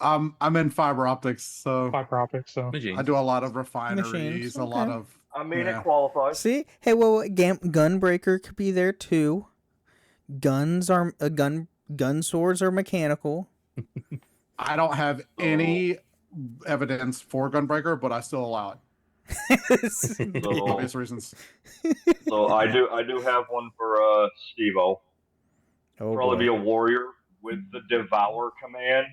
[SPEAKER 5] I'm in fiber optics, so
[SPEAKER 6] fiber optics. So
[SPEAKER 2] Machines.
[SPEAKER 5] I do a lot of refineries,
[SPEAKER 1] Machines,
[SPEAKER 5] a lot
[SPEAKER 1] okay.
[SPEAKER 5] of.
[SPEAKER 3] I mean,
[SPEAKER 5] Yeah.
[SPEAKER 3] it qualifies.
[SPEAKER 1] See? Hey, well, Gunbreaker could be there too. Gun swords are mechanical.
[SPEAKER 5] I don't have any evidence for Gunbreaker, but I still allow it.
[SPEAKER 3] So,
[SPEAKER 5] Obvious reasons.
[SPEAKER 3] so I do have one for Steve-O.
[SPEAKER 1] Oh,
[SPEAKER 3] Probably
[SPEAKER 1] boy.
[SPEAKER 3] be a warrior with the Devour command,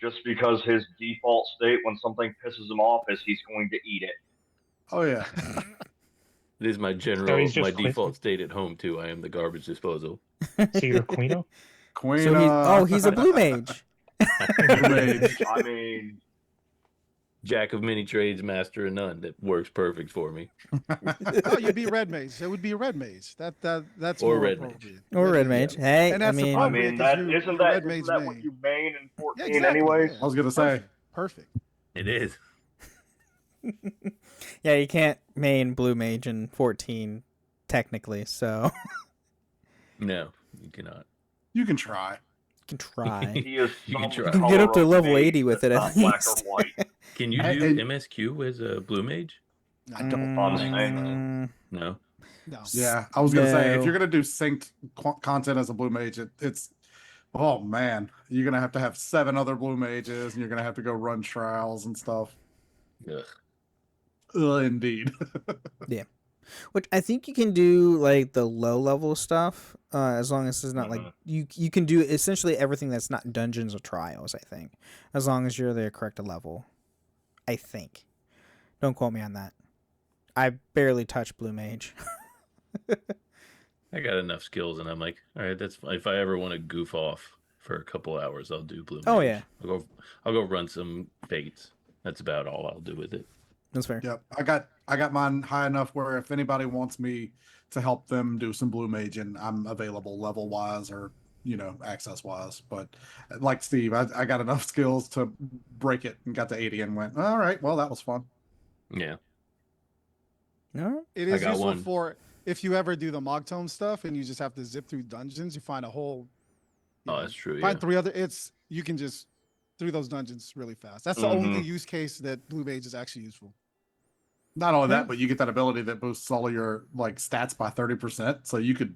[SPEAKER 3] just because his default state when something pisses him off is he's going to eat it.
[SPEAKER 5] Oh yeah.
[SPEAKER 2] It is my
[SPEAKER 6] So
[SPEAKER 2] general,
[SPEAKER 6] he's just
[SPEAKER 2] my
[SPEAKER 6] quit-
[SPEAKER 2] default state at home too. I am the garbage disposal.
[SPEAKER 6] so you're Queen.
[SPEAKER 5] Queen.
[SPEAKER 1] So he's a blue mage.
[SPEAKER 5] Blue mage.
[SPEAKER 3] I mean,
[SPEAKER 2] Jack of many trades, master of none. That works perfect for me.
[SPEAKER 4] Oh, you'd be red mage. It would be a red mage. That's
[SPEAKER 2] Or
[SPEAKER 4] more
[SPEAKER 2] red mage.
[SPEAKER 4] appropriate.
[SPEAKER 1] Or red mage. Hey,
[SPEAKER 4] And
[SPEAKER 1] I
[SPEAKER 4] that's the
[SPEAKER 1] mean,
[SPEAKER 3] I
[SPEAKER 4] problem.
[SPEAKER 3] mean
[SPEAKER 4] because
[SPEAKER 3] that
[SPEAKER 4] you-
[SPEAKER 3] isn't
[SPEAKER 4] you're
[SPEAKER 3] that
[SPEAKER 4] red
[SPEAKER 3] isn't
[SPEAKER 4] mage
[SPEAKER 3] that
[SPEAKER 4] main.
[SPEAKER 3] what you main in 14
[SPEAKER 4] Yeah, exactly,
[SPEAKER 3] anyways?
[SPEAKER 4] yeah.
[SPEAKER 5] I was gonna say.
[SPEAKER 4] Perfect.
[SPEAKER 2] It is.
[SPEAKER 1] yeah, you can't main blue mage in 14 technically, so
[SPEAKER 2] No, you cannot.
[SPEAKER 5] You can try.
[SPEAKER 1] you can try.
[SPEAKER 3] He is
[SPEAKER 2] You can
[SPEAKER 3] some
[SPEAKER 2] try.
[SPEAKER 1] You can get up to
[SPEAKER 3] color of
[SPEAKER 1] level
[SPEAKER 3] mage
[SPEAKER 1] 80 with
[SPEAKER 3] that's
[SPEAKER 1] it, at
[SPEAKER 3] not black
[SPEAKER 1] least.
[SPEAKER 3] or white.
[SPEAKER 2] Can you
[SPEAKER 5] Hey,
[SPEAKER 2] do
[SPEAKER 5] and-
[SPEAKER 2] MSQ as a blue mage?
[SPEAKER 4] I don't.
[SPEAKER 3] I'm saying
[SPEAKER 2] No.
[SPEAKER 4] No.
[SPEAKER 5] Yeah, I was gonna say if
[SPEAKER 1] No.
[SPEAKER 5] you're gonna do synced content as a blue mage, it's oh man, you're gonna have 7 other blue mages, and you're gonna have to go run trials and stuff.
[SPEAKER 2] Ugh.
[SPEAKER 5] Indeed.
[SPEAKER 1] Which I think you can do like the low level stuff, as long as it's not like you can do essentially everything that's not dungeons or trials. I think, as long as you're the correct level. I think. Don't quote me on that. I barely touch blue mage.
[SPEAKER 2] I got enough skills, and I'm like, all right, that's fine. If I ever want to goof off for a couple hours, I'll do blue.
[SPEAKER 1] Oh,
[SPEAKER 2] mage.
[SPEAKER 1] yeah.
[SPEAKER 2] I'll go run some fates. That's about all I'll do with it.
[SPEAKER 1] That's fair.
[SPEAKER 5] Yep, I got mine high enough where if anybody wants me to help them do some blue mage, and I'm available level wise or access wise. But like Steve, I got enough skills to break it and got to 80 and went, all right, well that was fun.
[SPEAKER 2] Yeah.
[SPEAKER 1] No.
[SPEAKER 4] It
[SPEAKER 2] I
[SPEAKER 4] is
[SPEAKER 2] got
[SPEAKER 4] useful
[SPEAKER 2] one.
[SPEAKER 4] for if you ever do the Mogtome stuff and you just have to zip through dungeons. You find a whole.
[SPEAKER 2] Oh, that's true.
[SPEAKER 4] Find
[SPEAKER 2] Yeah.
[SPEAKER 4] 3 other. You can just through those dungeons really fast. That's the only use case that blue mage is actually useful.
[SPEAKER 5] Not only that, but you get that ability that boosts all of your like stats by 30%, so you could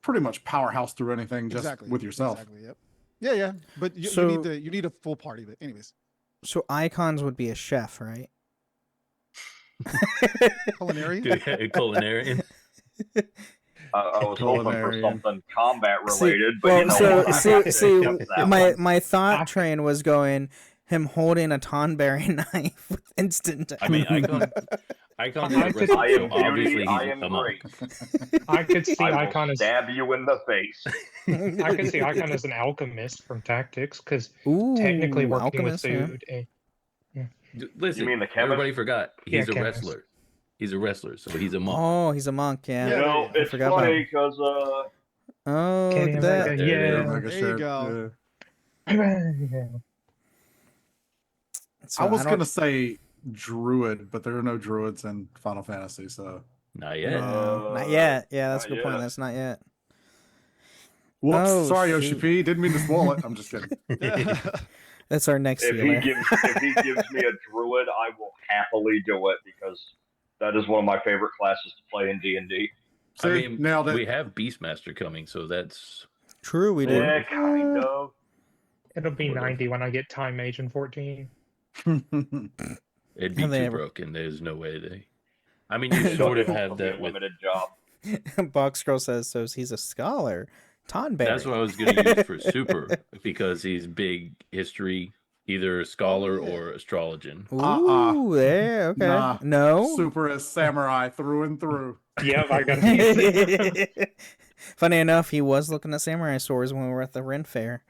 [SPEAKER 5] pretty much powerhouse through anything just with yourself.
[SPEAKER 4] Exactly. Yep. Yeah, yeah. But
[SPEAKER 1] So-
[SPEAKER 4] you need a full party. But anyways,
[SPEAKER 1] So icons would be a chef, right?
[SPEAKER 4] culinary.
[SPEAKER 2] Culinarian.
[SPEAKER 3] I was hoping for
[SPEAKER 5] Culinarian.
[SPEAKER 3] something combat
[SPEAKER 1] See-
[SPEAKER 3] related, but
[SPEAKER 1] well,
[SPEAKER 3] you know,
[SPEAKER 1] so
[SPEAKER 3] what, I have to
[SPEAKER 1] see,
[SPEAKER 3] accept that
[SPEAKER 1] my
[SPEAKER 3] one.
[SPEAKER 1] my thought train was going him holding a Tonberry knife with instant.
[SPEAKER 2] I mean, Icon's
[SPEAKER 6] I
[SPEAKER 2] a
[SPEAKER 6] could-
[SPEAKER 2] wrestler,
[SPEAKER 3] I
[SPEAKER 2] so
[SPEAKER 3] am
[SPEAKER 2] obviously
[SPEAKER 3] beauty,
[SPEAKER 2] he's
[SPEAKER 3] I am
[SPEAKER 2] a monk.
[SPEAKER 3] great.
[SPEAKER 6] I could see
[SPEAKER 3] I will
[SPEAKER 6] Icon as
[SPEAKER 3] stab you in the face.
[SPEAKER 6] I could see Icon as an alchemist from Tactics because
[SPEAKER 1] Ooh,
[SPEAKER 6] technically working
[SPEAKER 1] alchemist,
[SPEAKER 6] with
[SPEAKER 1] yeah.
[SPEAKER 6] food.
[SPEAKER 2] Listen,
[SPEAKER 3] You mean the chemist?
[SPEAKER 2] everybody forgot he's
[SPEAKER 6] Yeah,
[SPEAKER 2] a
[SPEAKER 6] chemist.
[SPEAKER 2] wrestler. He's a wrestler, so he's a monk.
[SPEAKER 1] Oh, he's a monk. Yeah,
[SPEAKER 3] You know,
[SPEAKER 1] I
[SPEAKER 3] it's
[SPEAKER 1] forgot about
[SPEAKER 3] funny
[SPEAKER 1] him.
[SPEAKER 3] because
[SPEAKER 1] Oh,
[SPEAKER 6] Kenny
[SPEAKER 1] look at
[SPEAKER 6] Omega,
[SPEAKER 1] that.
[SPEAKER 2] There it
[SPEAKER 6] yeah.
[SPEAKER 2] is.
[SPEAKER 5] Omega
[SPEAKER 4] There you
[SPEAKER 5] shirt,
[SPEAKER 4] go.
[SPEAKER 5] yeah.
[SPEAKER 1] So
[SPEAKER 5] I was
[SPEAKER 1] don't-
[SPEAKER 5] gonna say druid, but there are no druids in Final Fantasy, so
[SPEAKER 2] Not yet.
[SPEAKER 1] No, not yet. Yeah, that's a
[SPEAKER 3] not
[SPEAKER 1] good point.
[SPEAKER 3] yet.
[SPEAKER 1] That's not yet.
[SPEAKER 5] whoops.
[SPEAKER 1] Oh,
[SPEAKER 5] Sorry,
[SPEAKER 1] shoot.
[SPEAKER 5] Yoshi P. Didn't mean to spoil it. I'm just kidding.
[SPEAKER 1] That's our next
[SPEAKER 3] If
[SPEAKER 1] healer.
[SPEAKER 3] if he gives me a druid, I will happily do it because that is one of my favorite classes to play in D&D.
[SPEAKER 5] See,
[SPEAKER 2] I mean,
[SPEAKER 5] nailed it.
[SPEAKER 2] we have Beastmaster coming, so that's
[SPEAKER 1] True, we do.
[SPEAKER 3] Yeah, kind of.
[SPEAKER 6] It'll be
[SPEAKER 2] Sort of.
[SPEAKER 6] 90 when I get Time Mage in 14.
[SPEAKER 2] it'd be
[SPEAKER 1] Have they
[SPEAKER 2] too
[SPEAKER 1] ever-
[SPEAKER 2] broken. There's no way they. I mean, you
[SPEAKER 3] It'll
[SPEAKER 2] sort of
[SPEAKER 3] be
[SPEAKER 2] have
[SPEAKER 3] a
[SPEAKER 2] that with.
[SPEAKER 3] limited job.
[SPEAKER 1] Box Girl says so. He's a scholar. Tonberry.
[SPEAKER 2] That's what I was going to use for super because he's big history, either scholar or astrologian.
[SPEAKER 1] Ooh, there. Okay.
[SPEAKER 5] Nah.
[SPEAKER 1] No.
[SPEAKER 5] Super is samurai through and through.
[SPEAKER 6] Yep, I got to
[SPEAKER 1] Funny enough, he was looking at samurai swords when we were at the Ren Fair.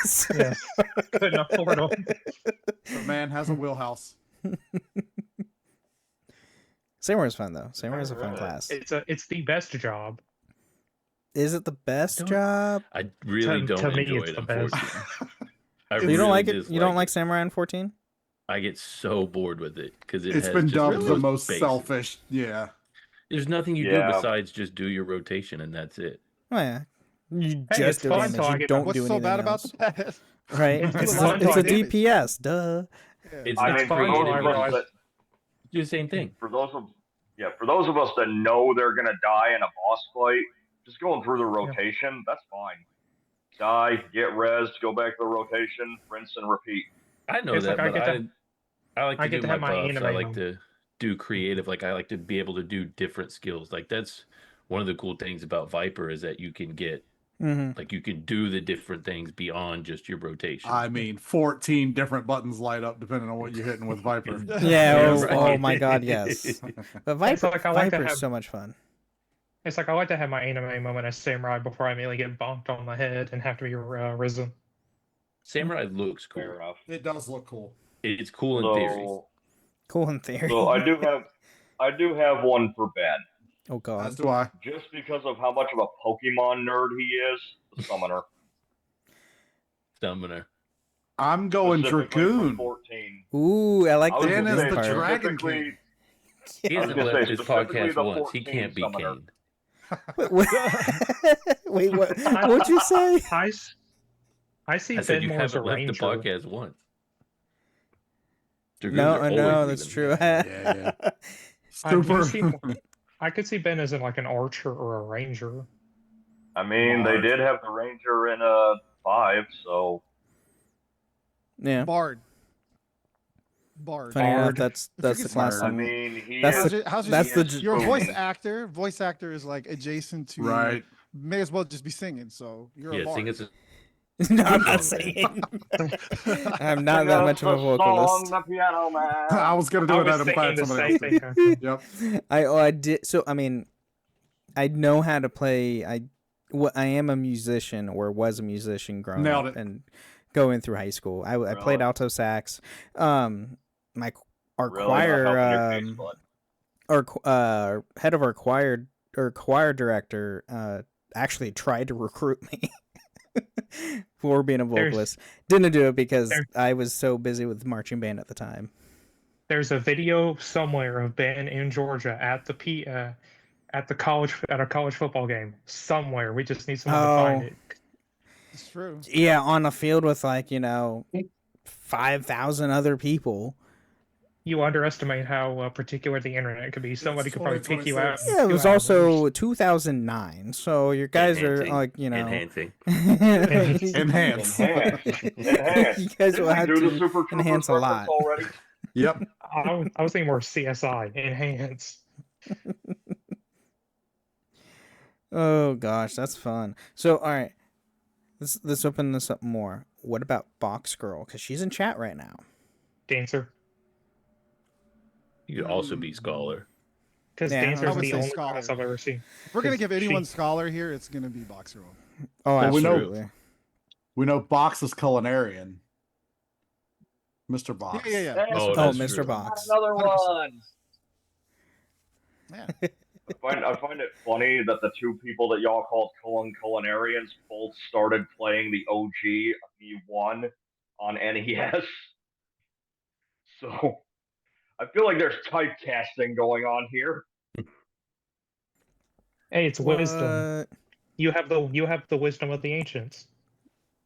[SPEAKER 1] So-
[SPEAKER 6] Yes. Couldn't afford them.
[SPEAKER 5] The man has a wheelhouse.
[SPEAKER 1] Samurai's fun though. Samurai's a fun
[SPEAKER 3] Alright.
[SPEAKER 1] class.
[SPEAKER 6] It's the best job.
[SPEAKER 1] Is it the best
[SPEAKER 2] Don't-
[SPEAKER 1] job?
[SPEAKER 2] I really
[SPEAKER 6] To
[SPEAKER 2] don't
[SPEAKER 6] me,
[SPEAKER 2] enjoy
[SPEAKER 6] it's
[SPEAKER 2] it.
[SPEAKER 6] the best.
[SPEAKER 2] Unfortunately, I
[SPEAKER 1] You
[SPEAKER 2] really
[SPEAKER 1] don't like it?
[SPEAKER 2] dislike
[SPEAKER 1] You don't like Samurai in 14?
[SPEAKER 2] I get so bored with it because
[SPEAKER 5] It's
[SPEAKER 2] has
[SPEAKER 5] been
[SPEAKER 2] just
[SPEAKER 5] dubbed the
[SPEAKER 2] most
[SPEAKER 5] most
[SPEAKER 2] basic-
[SPEAKER 5] selfish. Yeah.
[SPEAKER 2] There's nothing you
[SPEAKER 3] Yeah.
[SPEAKER 2] do besides just do your rotation, and that's it.
[SPEAKER 1] Oh yeah. You
[SPEAKER 6] Hey,
[SPEAKER 1] just
[SPEAKER 6] it's
[SPEAKER 1] do
[SPEAKER 6] fun
[SPEAKER 1] damage.
[SPEAKER 6] till I
[SPEAKER 1] You
[SPEAKER 6] get
[SPEAKER 1] don't
[SPEAKER 6] my-
[SPEAKER 1] do
[SPEAKER 4] What's so
[SPEAKER 1] anything
[SPEAKER 4] bad about
[SPEAKER 1] else.
[SPEAKER 4] the pet?
[SPEAKER 1] Right?
[SPEAKER 6] It's
[SPEAKER 1] It's,
[SPEAKER 6] fun
[SPEAKER 1] a, it's a
[SPEAKER 6] till I damage.
[SPEAKER 1] DPS. Duh.
[SPEAKER 2] It's
[SPEAKER 3] I
[SPEAKER 2] not
[SPEAKER 3] mean, for
[SPEAKER 6] fun
[SPEAKER 3] those
[SPEAKER 6] till I
[SPEAKER 3] of
[SPEAKER 6] realize-
[SPEAKER 3] us that
[SPEAKER 2] do the same thing.
[SPEAKER 3] for those of us that know they're gonna die in a boss fight, just going through the rotation, that's fine. Die, get rezzed, go back to the rotation, rinse and repeat.
[SPEAKER 2] I know
[SPEAKER 6] It's
[SPEAKER 2] that,
[SPEAKER 6] like I
[SPEAKER 2] but
[SPEAKER 6] get
[SPEAKER 2] I like to
[SPEAKER 6] I get
[SPEAKER 2] do
[SPEAKER 6] to
[SPEAKER 2] my
[SPEAKER 6] have my
[SPEAKER 2] buffs. I
[SPEAKER 6] anime
[SPEAKER 2] like
[SPEAKER 6] on.
[SPEAKER 2] to do creative. Like I like to be able to do different skills. Like that's one of the cool things about Viper is that you can get
[SPEAKER 1] Hmm.
[SPEAKER 2] like you can do the different things beyond just your rotation.
[SPEAKER 5] I mean, 14 different buttons light up depending on what you're hitting with Viper.
[SPEAKER 1] Yeah.
[SPEAKER 2] Right.
[SPEAKER 1] Oh my God. Yes. But Viper,
[SPEAKER 6] like I like to
[SPEAKER 1] Viper's
[SPEAKER 6] have-
[SPEAKER 1] so much fun.
[SPEAKER 6] It's like I like to have my anime moment as Samurai before I immediately get bonked on the head and have to be risen.
[SPEAKER 2] Samurai looks cool.
[SPEAKER 3] Fair enough.
[SPEAKER 5] It does look cool.
[SPEAKER 2] It's cool in theory.
[SPEAKER 3] So,
[SPEAKER 1] Cool in theory.
[SPEAKER 3] so I do have one for Ben.
[SPEAKER 1] Oh
[SPEAKER 5] As
[SPEAKER 1] God.
[SPEAKER 5] do I.
[SPEAKER 3] Just because of how much of a Pokemon nerd he is, the summoner.
[SPEAKER 2] Summoner.
[SPEAKER 5] I'm going
[SPEAKER 3] Specifically for
[SPEAKER 5] Dragoon.
[SPEAKER 3] 14.
[SPEAKER 1] Ooh, I like
[SPEAKER 3] I
[SPEAKER 1] the
[SPEAKER 3] was
[SPEAKER 5] Dan
[SPEAKER 3] gonna
[SPEAKER 5] is
[SPEAKER 3] say
[SPEAKER 5] the
[SPEAKER 1] part.
[SPEAKER 5] Dragon
[SPEAKER 3] specifically-
[SPEAKER 5] King.
[SPEAKER 2] He
[SPEAKER 3] I was
[SPEAKER 2] hasn't
[SPEAKER 3] gonna
[SPEAKER 2] left
[SPEAKER 3] say,
[SPEAKER 2] his
[SPEAKER 3] specifically
[SPEAKER 2] podcast
[SPEAKER 3] the
[SPEAKER 2] once. He
[SPEAKER 3] 14
[SPEAKER 2] can't be
[SPEAKER 3] summoner.
[SPEAKER 2] caned.
[SPEAKER 1] Wait, what'd you say?
[SPEAKER 6] I see
[SPEAKER 2] I said
[SPEAKER 6] Ben
[SPEAKER 2] you
[SPEAKER 6] more as a
[SPEAKER 2] haven't left the
[SPEAKER 6] ranger.
[SPEAKER 2] podcast once. Dragoons
[SPEAKER 1] No,
[SPEAKER 2] are
[SPEAKER 1] I know
[SPEAKER 2] always
[SPEAKER 1] that's
[SPEAKER 2] leaving.
[SPEAKER 1] true.
[SPEAKER 5] Yeah.
[SPEAKER 6] I do
[SPEAKER 5] Super.
[SPEAKER 6] see I could see Ben as in like an archer or a ranger.
[SPEAKER 3] I mean, they
[SPEAKER 5] Bard.
[SPEAKER 3] did have the Ranger in 5, so
[SPEAKER 1] Yeah.
[SPEAKER 4] Bard. Bard.
[SPEAKER 1] Funny enough,
[SPEAKER 6] Bard.
[SPEAKER 1] that's
[SPEAKER 4] If
[SPEAKER 1] the
[SPEAKER 4] you could
[SPEAKER 1] class.
[SPEAKER 4] smart-
[SPEAKER 3] I
[SPEAKER 1] I'm-
[SPEAKER 3] mean, he
[SPEAKER 1] That's
[SPEAKER 3] is,
[SPEAKER 1] the-
[SPEAKER 4] How's your-
[SPEAKER 1] that's
[SPEAKER 3] he
[SPEAKER 1] the-
[SPEAKER 3] is
[SPEAKER 4] You're a voice
[SPEAKER 3] booming.
[SPEAKER 4] actor. Voice actor is like adjacent to
[SPEAKER 5] Right.
[SPEAKER 4] May as well just be singing. So you're a
[SPEAKER 2] Yeah,
[SPEAKER 4] bard.
[SPEAKER 2] sing us.
[SPEAKER 1] No, I'm not
[SPEAKER 2] Song,
[SPEAKER 1] singing. I'm not
[SPEAKER 3] Sing
[SPEAKER 1] that
[SPEAKER 3] us
[SPEAKER 1] much of a
[SPEAKER 3] the
[SPEAKER 1] vocalist.
[SPEAKER 3] Song, the Piano Man.
[SPEAKER 5] I was going to
[SPEAKER 6] I
[SPEAKER 5] do it.
[SPEAKER 6] was
[SPEAKER 5] I'm
[SPEAKER 6] thinking
[SPEAKER 5] glad
[SPEAKER 6] the
[SPEAKER 5] somebody
[SPEAKER 6] same
[SPEAKER 5] else did.
[SPEAKER 6] thing.
[SPEAKER 5] Yep.
[SPEAKER 1] I did. So I mean, I know how to play. I am a musician or was a musician growing
[SPEAKER 5] Nailed
[SPEAKER 1] up
[SPEAKER 5] it.
[SPEAKER 1] and going through high school. I played
[SPEAKER 3] Really?
[SPEAKER 1] alto sax. Our
[SPEAKER 3] Really not
[SPEAKER 1] choir
[SPEAKER 3] helping your case, bud.
[SPEAKER 1] our head of our choir director actually tried to recruit me for being a vocalist. Didn't do it because
[SPEAKER 6] there-
[SPEAKER 1] I was so busy with marching band at the time.
[SPEAKER 6] There's a video somewhere of Ben in Georgia at the at a college football game somewhere. We just need someone to find
[SPEAKER 1] Oh.
[SPEAKER 6] it.
[SPEAKER 4] It's true.
[SPEAKER 1] Yeah, on a field with 5,000 other people.
[SPEAKER 6] You underestimate how particular the internet could be. Somebody could probably pick you out.
[SPEAKER 5] 2026.
[SPEAKER 6] in
[SPEAKER 1] Yeah, it
[SPEAKER 6] 2
[SPEAKER 1] was
[SPEAKER 6] hours.
[SPEAKER 1] also 2009, so your guys are
[SPEAKER 2] Enhancing.
[SPEAKER 1] like,
[SPEAKER 2] Enhancing.
[SPEAKER 5] Enhance.
[SPEAKER 3] Enhance.
[SPEAKER 1] you guys
[SPEAKER 3] Did
[SPEAKER 1] will
[SPEAKER 3] we
[SPEAKER 1] have
[SPEAKER 3] do the
[SPEAKER 1] to
[SPEAKER 3] Super Troopers
[SPEAKER 1] enhance a lot.
[SPEAKER 3] reference already?
[SPEAKER 5] Yep.
[SPEAKER 6] I was thinking more CSI, enhance.
[SPEAKER 1] Oh gosh, that's fun. So all right, let's open this up more. What about Box Girl? Because she's in chat right now.
[SPEAKER 6] Dancer.
[SPEAKER 2] You could also be scholar.
[SPEAKER 6] Because
[SPEAKER 1] Yeah, I
[SPEAKER 6] Dancer's
[SPEAKER 4] would
[SPEAKER 6] the
[SPEAKER 4] say
[SPEAKER 6] only
[SPEAKER 4] scholar.
[SPEAKER 6] class I've ever seen.
[SPEAKER 4] If we're gonna give
[SPEAKER 6] She-
[SPEAKER 4] anyone scholar here, it's gonna be Box Girl.
[SPEAKER 1] Oh,
[SPEAKER 5] Well, we know-
[SPEAKER 1] absolutely.
[SPEAKER 5] We know Box is culinarian. Mr. Box.
[SPEAKER 4] Yeah.
[SPEAKER 3] Hey,
[SPEAKER 2] Oh,
[SPEAKER 1] Oh,
[SPEAKER 2] that's
[SPEAKER 1] Mr.
[SPEAKER 2] true.
[SPEAKER 1] Box.
[SPEAKER 3] Another
[SPEAKER 4] 100%.
[SPEAKER 3] one.
[SPEAKER 4] Yeah.
[SPEAKER 3] I find it funny that the two people that y'all called culinarians both started playing the OG E1 on NES. So I feel like there's typecasting going on here.
[SPEAKER 6] Hey, it's wisdom.
[SPEAKER 1] What?
[SPEAKER 6] You have the wisdom of the ancients.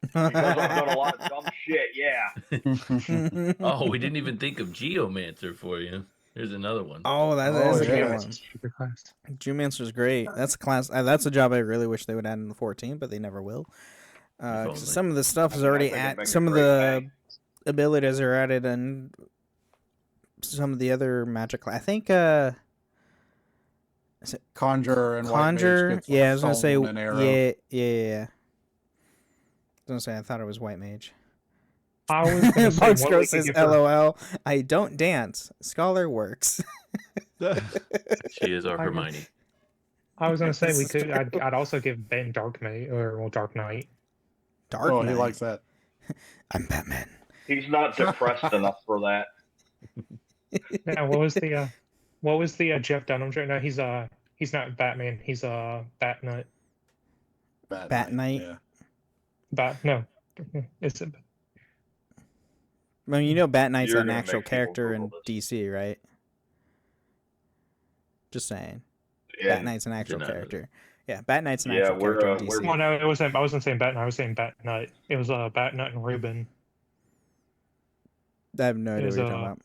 [SPEAKER 3] Because I've done a lot of dumb shit, yeah.
[SPEAKER 2] Oh, we didn't even think of Geomancer for you. Here's another one.
[SPEAKER 1] Oh, that's
[SPEAKER 5] Oh,
[SPEAKER 1] a
[SPEAKER 5] yeah.
[SPEAKER 1] good one.
[SPEAKER 6] Super class.
[SPEAKER 1] Geomancer's great. That's a class. That's a job I really wish they would add in the 14, but they never will.
[SPEAKER 2] only.
[SPEAKER 1] Some of the stuff is
[SPEAKER 3] I
[SPEAKER 1] already
[SPEAKER 3] think it'd
[SPEAKER 1] at.
[SPEAKER 3] make a
[SPEAKER 1] Some of
[SPEAKER 3] great
[SPEAKER 1] the
[SPEAKER 3] pay.
[SPEAKER 1] abilities are added in some of the other magic. I think. Is it
[SPEAKER 5] Conjure and White
[SPEAKER 1] Conjure?
[SPEAKER 5] Mage gets
[SPEAKER 1] Yeah, I was gonna say.
[SPEAKER 5] stone and arrow.
[SPEAKER 1] Yeah. I was gonna say I thought it was White Mage.
[SPEAKER 6] I was gonna say, what
[SPEAKER 1] Boxcrow
[SPEAKER 6] we could
[SPEAKER 1] says,
[SPEAKER 6] give her-
[SPEAKER 1] "LOL. I don't dance. Scholar works."
[SPEAKER 2] She is our
[SPEAKER 6] I-
[SPEAKER 2] Hermione.
[SPEAKER 6] I was gonna say
[SPEAKER 1] This
[SPEAKER 6] we
[SPEAKER 1] is
[SPEAKER 6] could.
[SPEAKER 1] true.
[SPEAKER 6] I'd also give Ben Dark Knight Dark Knight.
[SPEAKER 1] Dark
[SPEAKER 5] Oh,
[SPEAKER 1] Knight.
[SPEAKER 5] he likes that.
[SPEAKER 1] I'm Batman.
[SPEAKER 3] He's not depressed enough for that.
[SPEAKER 6] Yeah, what was the Jeff Dunham joke? No, he's not Batman. He's Batnut.
[SPEAKER 1] Bat Knight.
[SPEAKER 5] Yeah.
[SPEAKER 6] No, it's
[SPEAKER 1] I mean, you know, Bat Knight's
[SPEAKER 3] You're
[SPEAKER 1] an
[SPEAKER 3] gonna
[SPEAKER 1] actual
[SPEAKER 3] make people
[SPEAKER 1] character in
[SPEAKER 3] Google this.
[SPEAKER 1] DC, right? Just saying.
[SPEAKER 3] Yeah,
[SPEAKER 1] Bat Knight's an actual
[SPEAKER 2] not know
[SPEAKER 1] character. Yeah, Bat Knight's an
[SPEAKER 3] Yeah,
[SPEAKER 1] actual
[SPEAKER 3] we're,
[SPEAKER 1] character in
[SPEAKER 3] we're-
[SPEAKER 1] DC.
[SPEAKER 6] well, no, it wasn't. I wasn't saying Batman. I was saying Batnut. It was Batnut and Ruben.
[SPEAKER 1] I have no idea
[SPEAKER 6] is,
[SPEAKER 1] what you're talking about.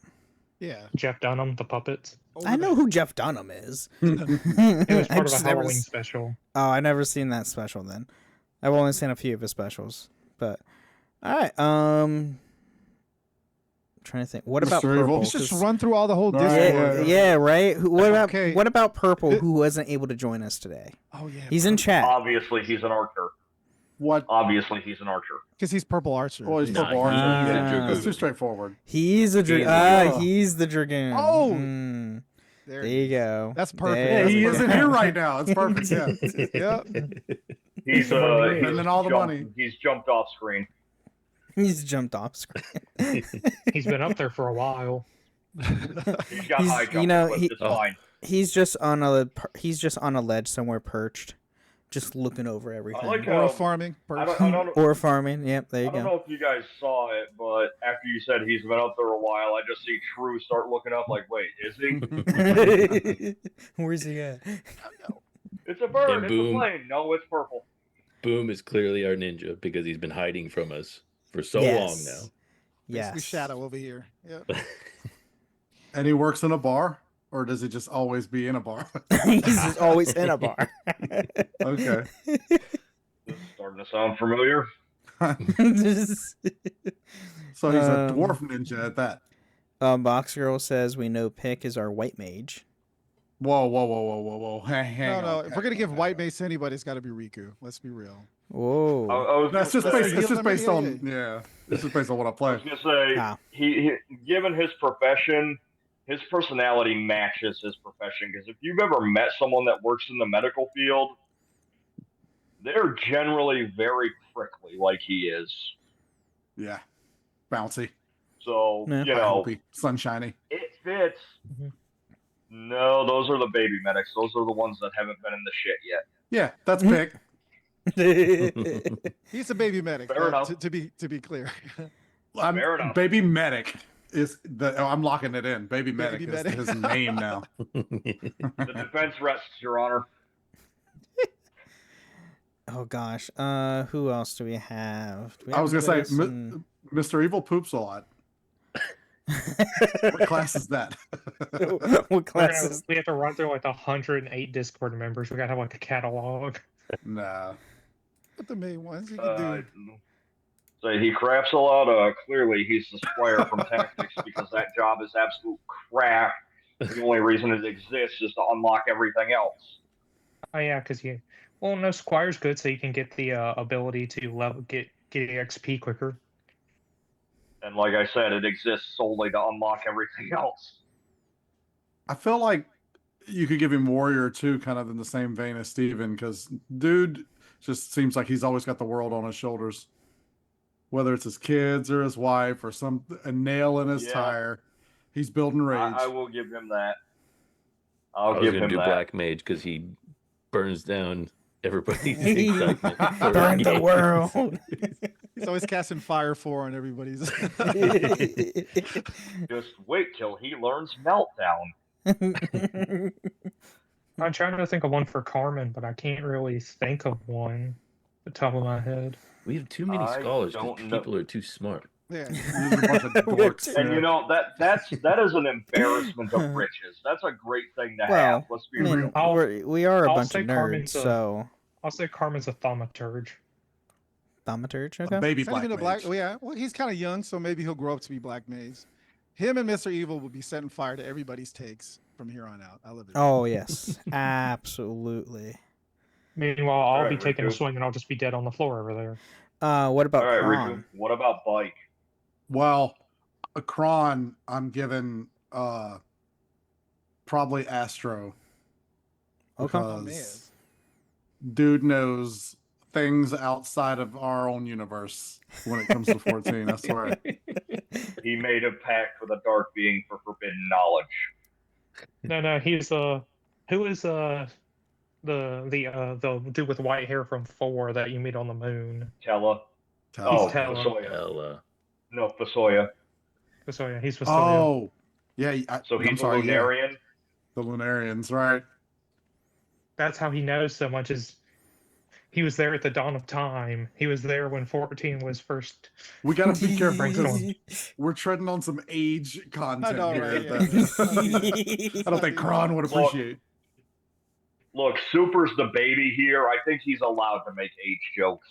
[SPEAKER 4] Yeah.
[SPEAKER 6] Jeff Dunham, the puppets.
[SPEAKER 1] I know who Jeff Dunham is.
[SPEAKER 6] It was
[SPEAKER 1] I
[SPEAKER 6] part of a
[SPEAKER 1] just never
[SPEAKER 6] Halloween
[SPEAKER 1] s-
[SPEAKER 6] special.
[SPEAKER 1] Oh, I never seen that special then. I've only seen a few of his specials. But all right, trying to think. What about
[SPEAKER 5] Mr. Evil.
[SPEAKER 1] purple?
[SPEAKER 4] Let's just
[SPEAKER 1] 'Cause-
[SPEAKER 4] run through all the whole
[SPEAKER 5] Right,
[SPEAKER 4] Discord.
[SPEAKER 1] yeah, right. What about
[SPEAKER 4] Okay.
[SPEAKER 1] what about purple?
[SPEAKER 4] It-
[SPEAKER 1] Who wasn't able to join us today?
[SPEAKER 4] Oh yeah.
[SPEAKER 1] He's in chat.
[SPEAKER 3] obviously he's an archer.
[SPEAKER 5] What?
[SPEAKER 3] Obviously he's an archer.
[SPEAKER 4] because he's purple archer.
[SPEAKER 5] Oh, he's
[SPEAKER 2] Nah,
[SPEAKER 5] purple archer.
[SPEAKER 2] he's a
[SPEAKER 5] Yeah,
[SPEAKER 2] dragoon.
[SPEAKER 5] that's too straightforward.
[SPEAKER 1] He's a
[SPEAKER 2] He's-
[SPEAKER 1] he's the dragoon.
[SPEAKER 4] Oh!
[SPEAKER 1] Mm,
[SPEAKER 4] there,
[SPEAKER 1] there
[SPEAKER 4] it
[SPEAKER 1] you
[SPEAKER 4] is.
[SPEAKER 1] go.
[SPEAKER 4] That's perfect.
[SPEAKER 1] There
[SPEAKER 5] Yeah, he
[SPEAKER 1] you
[SPEAKER 5] isn't
[SPEAKER 1] go.
[SPEAKER 5] here right now. It's perfect. Yeah.
[SPEAKER 4] Yep.
[SPEAKER 3] He's
[SPEAKER 5] Spending all the money.
[SPEAKER 3] He's jumped off screen.
[SPEAKER 1] He's jumped off screen.
[SPEAKER 6] He's been up there for a while.
[SPEAKER 3] He's got
[SPEAKER 1] He's-
[SPEAKER 3] high
[SPEAKER 1] you
[SPEAKER 3] jump.
[SPEAKER 1] know,
[SPEAKER 3] equipped,
[SPEAKER 1] he-
[SPEAKER 3] it's fine.
[SPEAKER 1] He's just on a ledge somewhere perched, just looking over everything.
[SPEAKER 3] like
[SPEAKER 4] Or
[SPEAKER 3] how-
[SPEAKER 4] farming.
[SPEAKER 3] I don't
[SPEAKER 1] Or farming. Yep, there
[SPEAKER 3] I
[SPEAKER 1] you
[SPEAKER 3] don't
[SPEAKER 1] go.
[SPEAKER 3] know if you guys saw it, but after you said he's been up there a while, I just see True start looking up like, wait, is he?
[SPEAKER 1] Where's he at?
[SPEAKER 3] It's a bird.
[SPEAKER 2] And
[SPEAKER 3] It's a
[SPEAKER 2] boom.
[SPEAKER 3] plane. No, it's purple.
[SPEAKER 2] Boom is clearly our ninja because he's been hiding from us for so
[SPEAKER 1] Yes.
[SPEAKER 2] long now.
[SPEAKER 4] Basically
[SPEAKER 1] Yes.
[SPEAKER 4] Shadow over here. Yep.
[SPEAKER 5] And he works in a bar, or does he just always be in a bar?
[SPEAKER 1] He's just always in a bar.
[SPEAKER 5] Okay.
[SPEAKER 3] This is starting to sound familiar.
[SPEAKER 5] So he's a
[SPEAKER 1] Um,
[SPEAKER 5] dwarf ninja at that.
[SPEAKER 1] Box Girl says we know Pick is our white mage.
[SPEAKER 5] Whoa.
[SPEAKER 4] No. If we're gonna give white mace to anybody, it's got to be Riku. Let's be real.
[SPEAKER 1] Whoa.
[SPEAKER 3] I was
[SPEAKER 5] That's
[SPEAKER 3] gonna
[SPEAKER 5] just
[SPEAKER 3] say,
[SPEAKER 5] based. It's just based
[SPEAKER 4] Yeah,
[SPEAKER 5] on This is based on what I
[SPEAKER 3] I
[SPEAKER 5] play.
[SPEAKER 3] was gonna say
[SPEAKER 1] Ah.
[SPEAKER 3] he given his profession, his personality matches his profession. Because if you've ever met someone that works in the medical field, they're generally very prickly, like he is.
[SPEAKER 5] Yeah. Bouncy,
[SPEAKER 3] So
[SPEAKER 1] Yeah.
[SPEAKER 3] you know,
[SPEAKER 5] happy, sunshiny.
[SPEAKER 3] it fits.
[SPEAKER 6] Mhm.
[SPEAKER 3] No, those are the baby medics. Those are the ones that haven't been in the shit yet.
[SPEAKER 5] Yeah, that's Pick.
[SPEAKER 4] He's a baby medic.
[SPEAKER 3] Fair enough.
[SPEAKER 4] To be clear.
[SPEAKER 3] Fair enough.
[SPEAKER 5] Baby Medic is the. I'm locking it in. Baby Medic is
[SPEAKER 4] Medic.
[SPEAKER 5] his name now.
[SPEAKER 3] The defense rests, Your Honor.
[SPEAKER 1] Oh gosh. Who else do we have? Do we
[SPEAKER 5] I was
[SPEAKER 1] have
[SPEAKER 5] gonna say,
[SPEAKER 1] anybody else
[SPEAKER 5] Mr. Evil poops a lot. What class is that?
[SPEAKER 1] What class is
[SPEAKER 6] We have to run through like 108 Discord members. We gotta have like a catalog.
[SPEAKER 5] Nah.
[SPEAKER 4] What the main ones you can do?
[SPEAKER 3] So he craps a lot. Clearly, he's the squire from Tactics because that job is absolute crap. The only reason it exists is to unlock everything else.
[SPEAKER 6] Oh yeah, because no, Squire's good, so you can get the ability to get XP quicker.
[SPEAKER 3] And like I said, it exists solely to unlock everything else.
[SPEAKER 5] I feel like you could give him Warrior too, kind of in the same vein as Steven, because dude just seems like he's always got the world on his shoulders. Whether it's his kids or his wife or a nail in his
[SPEAKER 3] Yeah.
[SPEAKER 5] tire, he's building rage.
[SPEAKER 3] I will give him that.
[SPEAKER 2] I
[SPEAKER 3] I'll
[SPEAKER 2] was
[SPEAKER 3] give
[SPEAKER 2] gonna
[SPEAKER 3] him
[SPEAKER 2] do
[SPEAKER 3] that.
[SPEAKER 2] Black Mage because he burns down everybody's excitement. for
[SPEAKER 1] Burn the
[SPEAKER 2] games.
[SPEAKER 1] world.
[SPEAKER 4] He's always casting Fire 4 on everybody's.
[SPEAKER 3] Just wait till he learns Meltdown.
[SPEAKER 6] I'm trying to think of one for Carmen, but I can't really think of one at the top of my head.
[SPEAKER 2] We have too many
[SPEAKER 3] I
[SPEAKER 2] scholars because
[SPEAKER 3] don't know.
[SPEAKER 2] people are too smart.
[SPEAKER 4] Yeah.
[SPEAKER 5] There's a bunch of dorks.
[SPEAKER 3] And you
[SPEAKER 5] yeah.
[SPEAKER 3] know that is an embarrassment of riches. That's a great thing to
[SPEAKER 1] Well,
[SPEAKER 3] have. Let's be
[SPEAKER 1] I mean,
[SPEAKER 3] real.
[SPEAKER 1] we are a
[SPEAKER 6] I'll
[SPEAKER 1] bunch
[SPEAKER 6] say
[SPEAKER 1] of
[SPEAKER 6] Carmen's
[SPEAKER 1] nerds,
[SPEAKER 6] a-
[SPEAKER 1] so
[SPEAKER 6] I'll say Carmen's a thaumaturge.
[SPEAKER 1] thaumaturge,
[SPEAKER 5] A
[SPEAKER 1] okay.
[SPEAKER 5] baby
[SPEAKER 4] He's not
[SPEAKER 5] black
[SPEAKER 4] even a
[SPEAKER 5] mage.
[SPEAKER 4] black. Yeah, well, he's kind of young, so maybe he'll grow up to be Black Mage. Him and Mr. Evil will be setting fire to everybody's takes from here on out. I love it.
[SPEAKER 1] Oh yes, absolutely.
[SPEAKER 6] Meanwhile, I'll
[SPEAKER 3] Alright,
[SPEAKER 6] be taking a
[SPEAKER 3] Riku.
[SPEAKER 6] swing and I'll just be dead on the floor over there.
[SPEAKER 1] What about
[SPEAKER 3] All right,
[SPEAKER 1] Kron?
[SPEAKER 3] Riku. What about Bike?
[SPEAKER 5] Well, a Kron, I'm giving probably Astro.
[SPEAKER 1] Okay.
[SPEAKER 4] Oh, man.
[SPEAKER 5] Because dude knows things outside of our own universe when it comes to 14. I swear.
[SPEAKER 3] He made a pact with a dark being for forbidden knowledge.
[SPEAKER 6] No, he's who is the dude with white hair from 4 that you meet on the moon?
[SPEAKER 3] Tella.
[SPEAKER 5] Tell
[SPEAKER 3] Oh,
[SPEAKER 5] us.
[SPEAKER 6] Tella.
[SPEAKER 3] Fasoya.
[SPEAKER 2] Hell,
[SPEAKER 3] No, Fasoya.
[SPEAKER 6] So yeah, he's Fasoya.
[SPEAKER 5] Oh, yeah.
[SPEAKER 3] So he's
[SPEAKER 5] I'm
[SPEAKER 3] a
[SPEAKER 5] sorry, yeah,
[SPEAKER 3] Lunarian.
[SPEAKER 5] the Lunarians, right?
[SPEAKER 6] That's how he knows so much. Is he was there at the dawn of time. He was there when 14 was first.
[SPEAKER 5] We gotta be careful because
[SPEAKER 6] Brainstorm.
[SPEAKER 5] we're treading on some age content
[SPEAKER 4] know,
[SPEAKER 5] here.
[SPEAKER 4] right?
[SPEAKER 5] that I don't think Kron would
[SPEAKER 3] Well,
[SPEAKER 5] appreciate.
[SPEAKER 3] Look, Super's the baby here. I think he's allowed to make age jokes.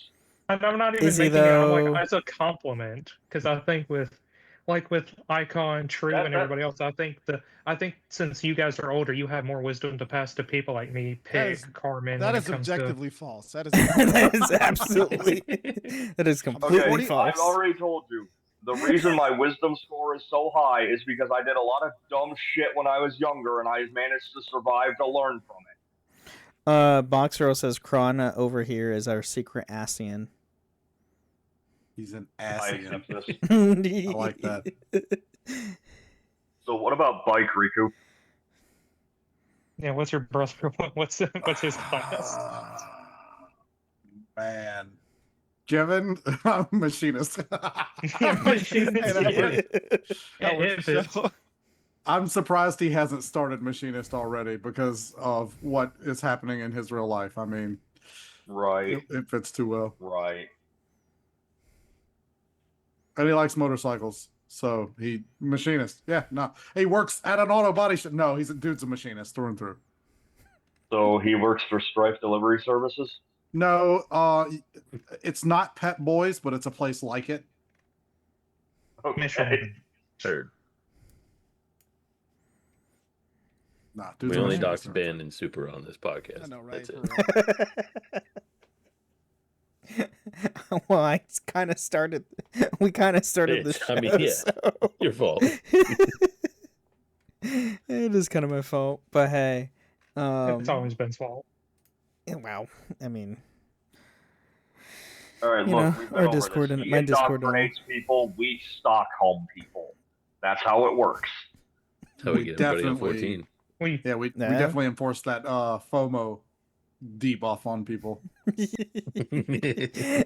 [SPEAKER 6] And I'm not even
[SPEAKER 1] Is he,
[SPEAKER 6] making it. I'm
[SPEAKER 1] though?
[SPEAKER 6] like as a compliment because I think with Icon, True,
[SPEAKER 3] That-
[SPEAKER 6] and
[SPEAKER 3] that-
[SPEAKER 6] everybody else, I think since you guys are older, you have more wisdom to pass to people like me, Pig,
[SPEAKER 4] is-
[SPEAKER 6] Carmen.
[SPEAKER 4] That
[SPEAKER 6] when
[SPEAKER 4] is
[SPEAKER 6] it comes
[SPEAKER 4] objectively false. That is.
[SPEAKER 1] That is absolutely. That is completely
[SPEAKER 3] Okay,
[SPEAKER 1] false.
[SPEAKER 3] I've already told you. The reason my wisdom score is so high is because I did a lot of dumb shit when I was younger, and I managed to survive to learn from it.
[SPEAKER 1] Boxer says Kron over here is our secret Asian.
[SPEAKER 5] He's an
[SPEAKER 3] I
[SPEAKER 5] Asian.
[SPEAKER 3] accept this.
[SPEAKER 1] I
[SPEAKER 5] like that.
[SPEAKER 3] So what about Bike, Riku?
[SPEAKER 6] Yeah, what's your brother? What's his class?
[SPEAKER 5] Man. Kevin, machinist.
[SPEAKER 6] Machinist, yeah.
[SPEAKER 4] That was
[SPEAKER 6] If
[SPEAKER 4] the
[SPEAKER 6] it's-
[SPEAKER 4] show.
[SPEAKER 5] I'm surprised he hasn't started machinist already because of what is happening in his real life. I mean,
[SPEAKER 3] Right,
[SPEAKER 5] it fits too well.
[SPEAKER 3] right.
[SPEAKER 5] And he likes motorcycles. So he machinist. Yeah, no. He works at an auto body shop. No, dude's a machinist through and through.
[SPEAKER 3] So he works for Strife Delivery Services?
[SPEAKER 5] No, it's not Pet Boys, but it's a place like it.
[SPEAKER 3] Okay.
[SPEAKER 6] Michelin.
[SPEAKER 2] Heard.
[SPEAKER 5] Nah, dude's
[SPEAKER 2] We
[SPEAKER 5] a
[SPEAKER 2] only
[SPEAKER 5] machinist.
[SPEAKER 2] docked Ben and Super on this podcast.
[SPEAKER 4] I know, right?
[SPEAKER 2] That's
[SPEAKER 4] For
[SPEAKER 2] it.
[SPEAKER 4] real.
[SPEAKER 1] Well, I kind of started. We kind of started the show.
[SPEAKER 2] I mean, yeah.
[SPEAKER 1] So.
[SPEAKER 2] Your fault.
[SPEAKER 1] It is kind of my fault, but hey,
[SPEAKER 6] It's always Ben's fault.
[SPEAKER 1] wow. I mean,
[SPEAKER 3] All right,
[SPEAKER 1] You
[SPEAKER 3] look,
[SPEAKER 1] know,
[SPEAKER 3] we've been
[SPEAKER 1] our
[SPEAKER 3] over
[SPEAKER 1] Discord
[SPEAKER 3] this.
[SPEAKER 1] and
[SPEAKER 3] He
[SPEAKER 1] my Discord
[SPEAKER 3] indoctrinates people, we Stockholm people. That's how it works.
[SPEAKER 2] That's how we
[SPEAKER 5] We
[SPEAKER 2] get everybody on
[SPEAKER 5] definitely-
[SPEAKER 2] 14.
[SPEAKER 5] Yeah, we
[SPEAKER 1] Nah.
[SPEAKER 5] definitely enforce that FOMO debuff on people.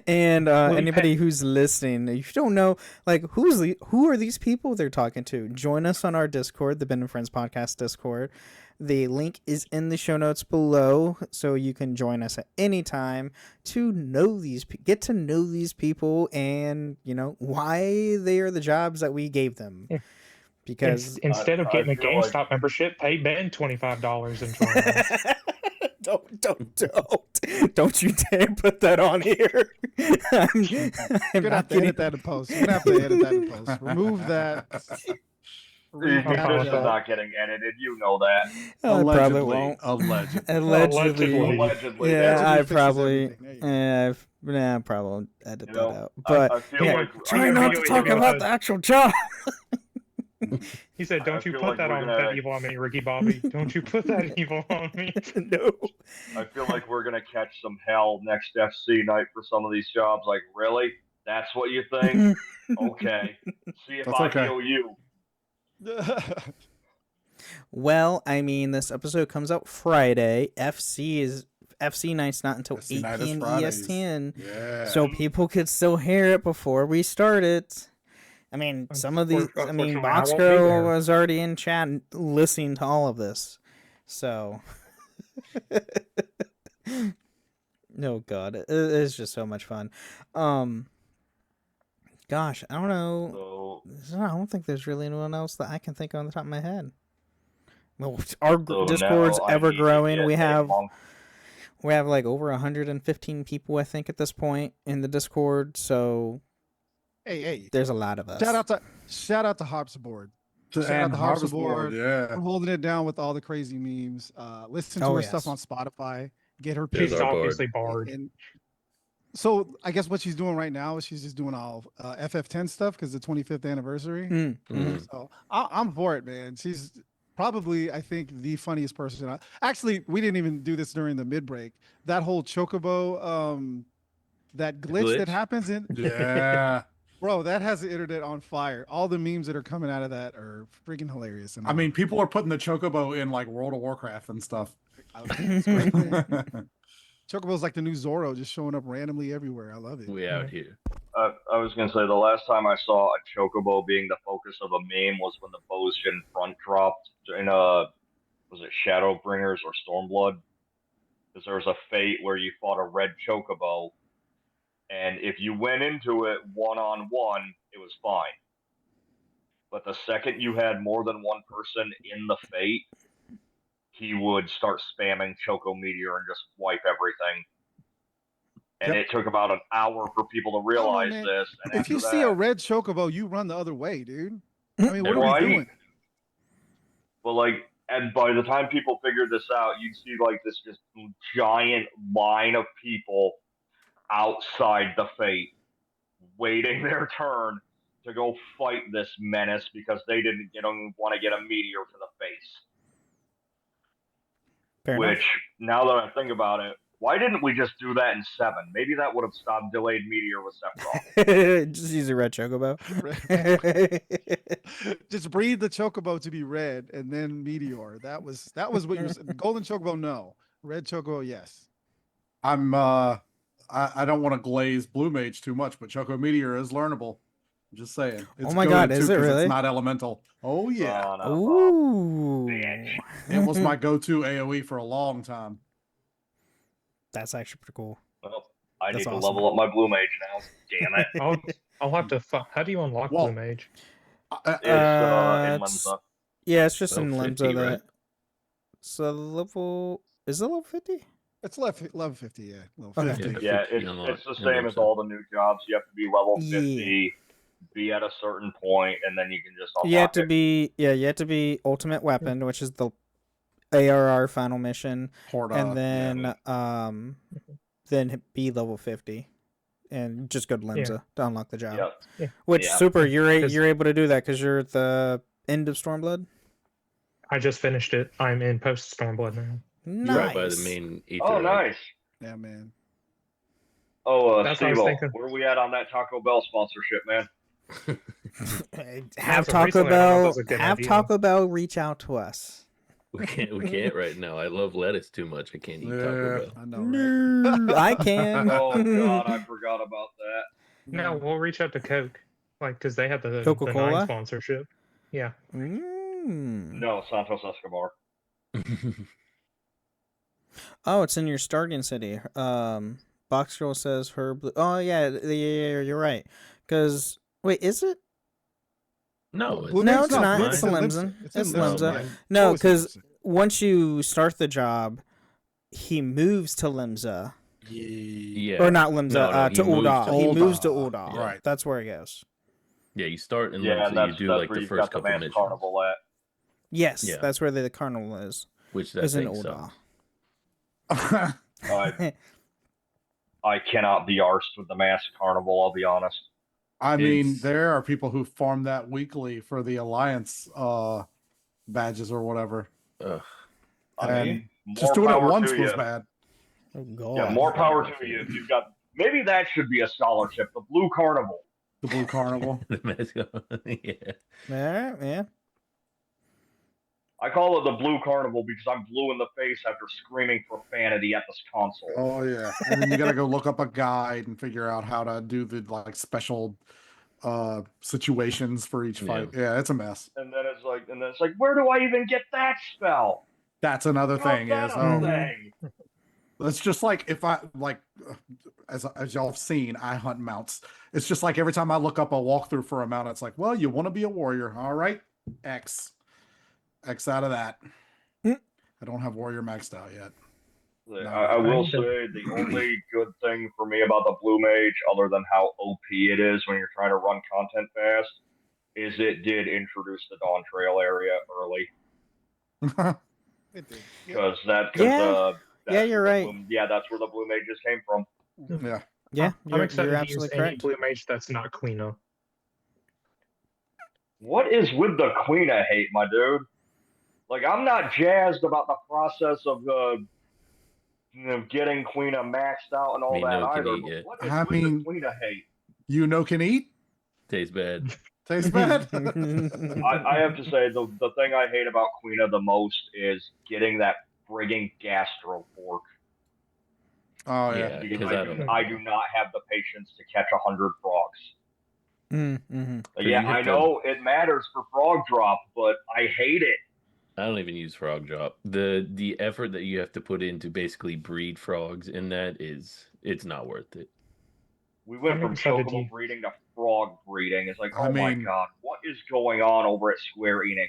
[SPEAKER 1] and
[SPEAKER 6] Well,
[SPEAKER 1] anybody who's listening, if you don't know, like who are these people they're talking to? Join us on our Discord, the Ben and Friends Podcast Discord. The link is in the show notes below, so you can join us at any time to know get to know these people, and you know why they are the jobs that we gave them.
[SPEAKER 6] Yeah.
[SPEAKER 1] Because
[SPEAKER 6] Instead of
[SPEAKER 3] I
[SPEAKER 6] getting a
[SPEAKER 3] feel like-
[SPEAKER 6] GameStop membership, pay Ben $25 and join us.
[SPEAKER 1] don't you dare put that on here. I'm
[SPEAKER 4] You're gonna have to
[SPEAKER 1] kidding.
[SPEAKER 4] edit that in post. You're gonna have to edit that in post. Remove that.
[SPEAKER 3] This
[SPEAKER 6] Okay.
[SPEAKER 3] is not getting edited. You know that.
[SPEAKER 1] I probably won't.
[SPEAKER 5] Allegedly.
[SPEAKER 1] Allegedly.
[SPEAKER 3] Allegedly.
[SPEAKER 1] Yeah,
[SPEAKER 4] Allegedly
[SPEAKER 1] I
[SPEAKER 4] fixes
[SPEAKER 1] probably.
[SPEAKER 4] everything. There you go.
[SPEAKER 1] Yeah, I probably won't edit
[SPEAKER 3] You know,
[SPEAKER 1] that out. But
[SPEAKER 3] I feel
[SPEAKER 1] yeah,
[SPEAKER 3] like
[SPEAKER 1] try
[SPEAKER 6] you
[SPEAKER 1] not
[SPEAKER 6] know,
[SPEAKER 1] to
[SPEAKER 6] you
[SPEAKER 1] talk
[SPEAKER 6] know,
[SPEAKER 1] about the actual job.
[SPEAKER 6] He said,
[SPEAKER 3] I
[SPEAKER 6] "Don't you
[SPEAKER 3] feel
[SPEAKER 6] put
[SPEAKER 3] like
[SPEAKER 6] that
[SPEAKER 3] we're
[SPEAKER 6] on
[SPEAKER 3] gonna-
[SPEAKER 6] that evil on me, Ricky Bobby. Don't you put that evil on me."
[SPEAKER 1] No.
[SPEAKER 3] I feel like we're gonna catch some hell next FC night for some of these jobs. Like, really? That's what you think? Okay. See if
[SPEAKER 5] That's
[SPEAKER 3] I
[SPEAKER 5] okay.
[SPEAKER 3] feel you.
[SPEAKER 1] Well, I mean, this episode comes out Friday. FC night's not until
[SPEAKER 5] FC
[SPEAKER 1] 8
[SPEAKER 5] night is
[SPEAKER 1] p.m.
[SPEAKER 5] Fridays.
[SPEAKER 1] ESTN.
[SPEAKER 5] Yeah.
[SPEAKER 1] So people could still hear it before we start it. I mean, some of these. I mean,
[SPEAKER 6] Unfortunately, I won't be
[SPEAKER 1] Boxgirl
[SPEAKER 6] there.
[SPEAKER 1] was already in chat listening to all of this. So. Oh God, it's just so much fun. Gosh, I don't know.
[SPEAKER 3] So,
[SPEAKER 1] I don't think there's really anyone else that I can think of on the top of my head. Well, our
[SPEAKER 3] so
[SPEAKER 1] Discord's
[SPEAKER 3] now I
[SPEAKER 1] ever
[SPEAKER 3] need to
[SPEAKER 1] growing.
[SPEAKER 3] get
[SPEAKER 1] We
[SPEAKER 3] a
[SPEAKER 1] have
[SPEAKER 3] monk.
[SPEAKER 1] like over 115 people, I think, at this point in the Discord. So
[SPEAKER 4] Hey,
[SPEAKER 1] there's a lot of us.
[SPEAKER 4] shout out to Hops Board.
[SPEAKER 5] To
[SPEAKER 4] Shout out
[SPEAKER 5] and
[SPEAKER 4] to Harvest
[SPEAKER 5] Harvest Board,
[SPEAKER 4] Board.
[SPEAKER 5] yeah.
[SPEAKER 4] for holding it down with all the crazy memes. Listen to
[SPEAKER 1] Oh,
[SPEAKER 4] her
[SPEAKER 1] yes.
[SPEAKER 4] stuff on Spotify. Get her
[SPEAKER 2] There's
[SPEAKER 6] She's
[SPEAKER 2] our
[SPEAKER 6] obviously barred.
[SPEAKER 4] And so I guess what she's doing right now is she's just doing all FF10 stuff because the 25th anniversary.
[SPEAKER 1] Mm,
[SPEAKER 2] Mhm.
[SPEAKER 4] So I'm for it, man. She's probably, I think, the funniest person. Actually, we didn't even do this during the mid break. That whole Chocobo, that glitch that
[SPEAKER 2] Glitch?
[SPEAKER 4] happens in,
[SPEAKER 5] Yeah.
[SPEAKER 4] bro, that has the internet on fire. All the memes that are coming out of that are freaking hilarious. And
[SPEAKER 5] I mean, people are putting the chocobo in like World of Warcraft and stuff.
[SPEAKER 4] it's great, man. Chocobo's like the new Zorro, just showing up randomly everywhere. I love it.
[SPEAKER 2] We out here.
[SPEAKER 3] I was gonna say the last time I saw a chocobo being the focus of a meme was when the Boshin front dropped in was it Shadowbringers or Stormblood? Because there was a fate where you fought a red chocobo, and if you went into it one-on-one, it was fine. But the second you had more than one person in the fate, he would start spamming Choco Meteor and just wipe everything. And
[SPEAKER 4] Yep.
[SPEAKER 3] it took about an hour for people to realize
[SPEAKER 4] man.
[SPEAKER 3] this. And
[SPEAKER 4] If
[SPEAKER 3] after
[SPEAKER 4] you see a
[SPEAKER 3] that-
[SPEAKER 4] red Chocobo, you run the other way, dude. I mean, what are
[SPEAKER 3] Right.
[SPEAKER 4] we doing?
[SPEAKER 3] But like, and by the time people figured this out, you'd see like this just giant line of people outside the fate, waiting their turn to go fight this menace because they didn't want to get a meteor to the face.
[SPEAKER 1] Fair
[SPEAKER 3] Which, now that I think about it, why didn't we just do that in 7? Maybe that would have stopped delayed meteor with Sephiroth.
[SPEAKER 1] enough. Just use a red Chocobo.
[SPEAKER 4] Just breed the Chocobo to be red, and then Meteor. That was what you said. Golden Chocobo, no. Red Chocobo, yes.
[SPEAKER 5] I'm I don't want to glaze Blue Mage too much, but Choco Meteor is learnable. I'm just saying. It's
[SPEAKER 1] my God,
[SPEAKER 5] goated,
[SPEAKER 1] is
[SPEAKER 5] too,
[SPEAKER 1] it
[SPEAKER 5] 'cause
[SPEAKER 1] really?
[SPEAKER 5] It's not elemental. Oh yeah.
[SPEAKER 3] Not a problem.
[SPEAKER 1] Ooh.
[SPEAKER 3] Bitch.
[SPEAKER 5] It was my go-to AoE for a long time.
[SPEAKER 1] That's actually pretty cool.
[SPEAKER 3] Well, I
[SPEAKER 1] That's
[SPEAKER 3] need to
[SPEAKER 1] awesome.
[SPEAKER 3] level up my Blue Mage now. Damn it.
[SPEAKER 6] I'll have to. How do you unlock
[SPEAKER 5] Well,
[SPEAKER 6] Blue Mage?
[SPEAKER 3] It's in
[SPEAKER 1] It's-
[SPEAKER 3] Limsa.
[SPEAKER 1] Yeah, it's just in
[SPEAKER 2] Level
[SPEAKER 1] Limsa
[SPEAKER 2] 50,
[SPEAKER 1] that.
[SPEAKER 2] right?
[SPEAKER 1] So is it level 50?
[SPEAKER 4] It's level 50, yeah. Level
[SPEAKER 1] Okay.
[SPEAKER 4] 50.
[SPEAKER 3] Yeah,
[SPEAKER 2] 50
[SPEAKER 3] it's
[SPEAKER 2] unlocked
[SPEAKER 3] the
[SPEAKER 2] in
[SPEAKER 3] same as
[SPEAKER 2] Limsa.
[SPEAKER 3] all the new jobs. You have to be level
[SPEAKER 1] Yeah.
[SPEAKER 3] 50, be at a certain point, and then you can just unlock
[SPEAKER 1] You have to
[SPEAKER 3] it.
[SPEAKER 1] be you have to be ultimate weapon, which is the ARR final mission,
[SPEAKER 5] Horda,
[SPEAKER 1] and
[SPEAKER 5] yeah.
[SPEAKER 1] then be level 50, and just go to Limsa to unlock the job.
[SPEAKER 3] Yep.
[SPEAKER 1] Which
[SPEAKER 3] Yeah.
[SPEAKER 1] super, you're
[SPEAKER 6] 'Cause-
[SPEAKER 1] you're able to do that because you're at the end of Stormblood.
[SPEAKER 6] I just finished it. I'm in post Stormblood now.
[SPEAKER 1] Nice.
[SPEAKER 2] Right by the main ether.
[SPEAKER 3] Oh,
[SPEAKER 2] right?
[SPEAKER 3] nice.
[SPEAKER 4] Yeah, man.
[SPEAKER 3] Oh,
[SPEAKER 6] That's what I was
[SPEAKER 3] Steve-O,
[SPEAKER 6] thinking.
[SPEAKER 3] where are we at on that Taco Bell sponsorship, man?
[SPEAKER 1] Have
[SPEAKER 6] so
[SPEAKER 1] Taco
[SPEAKER 6] recently, I thought that
[SPEAKER 1] Bell
[SPEAKER 6] was a good
[SPEAKER 1] have
[SPEAKER 6] idea.
[SPEAKER 1] Taco Bell reach out to us.
[SPEAKER 2] We can't right now. I love lettuce too much. I can't eat Taco
[SPEAKER 5] Yeah.
[SPEAKER 2] Bell.
[SPEAKER 4] I know, right?
[SPEAKER 1] No, I can.
[SPEAKER 3] Oh God, I forgot about that.
[SPEAKER 6] No, we'll reach out to Coke, like because they have the
[SPEAKER 1] Coca-Cola?
[SPEAKER 6] 9 sponsorship. Yeah.
[SPEAKER 1] Mm.
[SPEAKER 3] No, Santos Escobar.
[SPEAKER 1] Oh, it's in your starting city. Box Girl says her blue. Oh yeah, you're right. Because wait, is it?
[SPEAKER 2] No,
[SPEAKER 4] Blue
[SPEAKER 1] No,
[SPEAKER 4] Mage's
[SPEAKER 1] it's not.
[SPEAKER 4] Blue
[SPEAKER 1] It's
[SPEAKER 4] Mage's in
[SPEAKER 1] Limsa.
[SPEAKER 4] It's
[SPEAKER 1] It's
[SPEAKER 4] in Limsa,
[SPEAKER 2] Limsa.
[SPEAKER 4] man.
[SPEAKER 1] No,
[SPEAKER 4] Always in
[SPEAKER 1] 'cause-
[SPEAKER 4] Limsa.
[SPEAKER 1] Once you start the job, he moves to Limsa,
[SPEAKER 2] yeah.
[SPEAKER 1] or not Limsa,
[SPEAKER 2] No, no,
[SPEAKER 1] to
[SPEAKER 2] he moves
[SPEAKER 1] Ul'dah.
[SPEAKER 5] to
[SPEAKER 1] He moves to
[SPEAKER 5] Ul'dah.
[SPEAKER 1] Ul'dah.
[SPEAKER 5] Right.
[SPEAKER 1] That's where he goes.
[SPEAKER 2] Yeah, you start in
[SPEAKER 3] Yeah,
[SPEAKER 2] Limsa,
[SPEAKER 3] and that's,
[SPEAKER 2] you do
[SPEAKER 3] that's
[SPEAKER 2] like
[SPEAKER 3] where
[SPEAKER 2] the
[SPEAKER 3] you've
[SPEAKER 2] first
[SPEAKER 3] got the
[SPEAKER 2] couple
[SPEAKER 3] mass
[SPEAKER 2] missions.
[SPEAKER 3] carnival at.
[SPEAKER 1] Yes,
[SPEAKER 2] Yeah.
[SPEAKER 1] that's where the carnival is.
[SPEAKER 2] Which that
[SPEAKER 1] Is in
[SPEAKER 2] thing
[SPEAKER 1] Ul'dah.
[SPEAKER 2] sucks.
[SPEAKER 3] I cannot be arsed with the mass carnival. I'll be honest.
[SPEAKER 5] I mean,
[SPEAKER 2] It's-
[SPEAKER 5] there are people who farm that weekly for the Alliance badges or whatever.
[SPEAKER 2] Ugh.
[SPEAKER 3] I
[SPEAKER 5] And
[SPEAKER 3] mean,
[SPEAKER 5] Just
[SPEAKER 3] more
[SPEAKER 5] doing it
[SPEAKER 3] power
[SPEAKER 5] once
[SPEAKER 3] to
[SPEAKER 5] was
[SPEAKER 3] you.
[SPEAKER 5] bad.
[SPEAKER 1] Oh god.
[SPEAKER 3] Yeah, more power to you. If you've got, maybe that should be a scholarship. The Blue Carnival.
[SPEAKER 5] The Blue Carnival.
[SPEAKER 2] The mascot. Yeah.
[SPEAKER 1] Yeah, yeah.
[SPEAKER 3] I call it the Blue Carnival because I'm blue in the face after screaming profanity at this console.
[SPEAKER 5] Oh yeah, and then you gotta go look up a guide and figure out how to do the like special situations for each fight. Yeah, it's a mess.
[SPEAKER 3] And then it's like, where do I even get that spell?
[SPEAKER 5] That's another
[SPEAKER 3] How's
[SPEAKER 5] thing.
[SPEAKER 3] that
[SPEAKER 5] Is
[SPEAKER 3] a thing?
[SPEAKER 5] it's just like if I like, as y'all have seen, I hunt mounts. It's just like every time I look up a walkthrough for a mount, it's like, well, you want to be a warrior, all right? X out of that. I don't have warrior maxed out yet.
[SPEAKER 3] I will say the only good thing for me about the Blue Mage, other than how OP it is when you're trying to run content fast, is it did introduce the Dawn Trail area early.
[SPEAKER 4] It did.
[SPEAKER 3] Because
[SPEAKER 1] you're right.
[SPEAKER 3] That's where the Blue Mages came from.
[SPEAKER 5] Yeah.
[SPEAKER 1] Yeah,
[SPEAKER 6] I'm
[SPEAKER 1] you're
[SPEAKER 6] excited to use
[SPEAKER 1] absolutely
[SPEAKER 6] any
[SPEAKER 1] correct.
[SPEAKER 6] blue mage that's not Quina.
[SPEAKER 3] What is with the Quina hate, my dude? Like, I'm not jazzed about the process of getting Quina maxed out and all
[SPEAKER 2] Me
[SPEAKER 3] that
[SPEAKER 2] no can
[SPEAKER 3] either.
[SPEAKER 2] eat
[SPEAKER 3] But
[SPEAKER 2] yet.
[SPEAKER 3] what is
[SPEAKER 5] I
[SPEAKER 3] with
[SPEAKER 5] mean-
[SPEAKER 3] the Quina hate?
[SPEAKER 5] You know, can eat.
[SPEAKER 2] Tastes bad.
[SPEAKER 5] Tastes bad.
[SPEAKER 3] I have to say, the thing I hate about Quina the most is getting that frigging gastro fork.
[SPEAKER 5] Oh
[SPEAKER 2] Yeah,
[SPEAKER 5] yeah.
[SPEAKER 3] Because
[SPEAKER 2] because I don't.
[SPEAKER 3] I do not have the patience to catch 100 frogs.
[SPEAKER 1] Mm-hmm.
[SPEAKER 3] Yeah,
[SPEAKER 2] you have
[SPEAKER 3] I
[SPEAKER 2] to-
[SPEAKER 3] know it matters for frog drop, but I hate it.
[SPEAKER 2] I don't even use frog drop. The effort that you have to put in to basically breed frogs in that it's not worth it.
[SPEAKER 3] We went
[SPEAKER 6] I'm
[SPEAKER 3] from
[SPEAKER 6] excited
[SPEAKER 3] chocobo
[SPEAKER 6] to-
[SPEAKER 3] breeding to frog breeding. It's like,
[SPEAKER 5] I
[SPEAKER 3] oh my
[SPEAKER 5] mean-
[SPEAKER 3] god, what is going on over at Square Enix?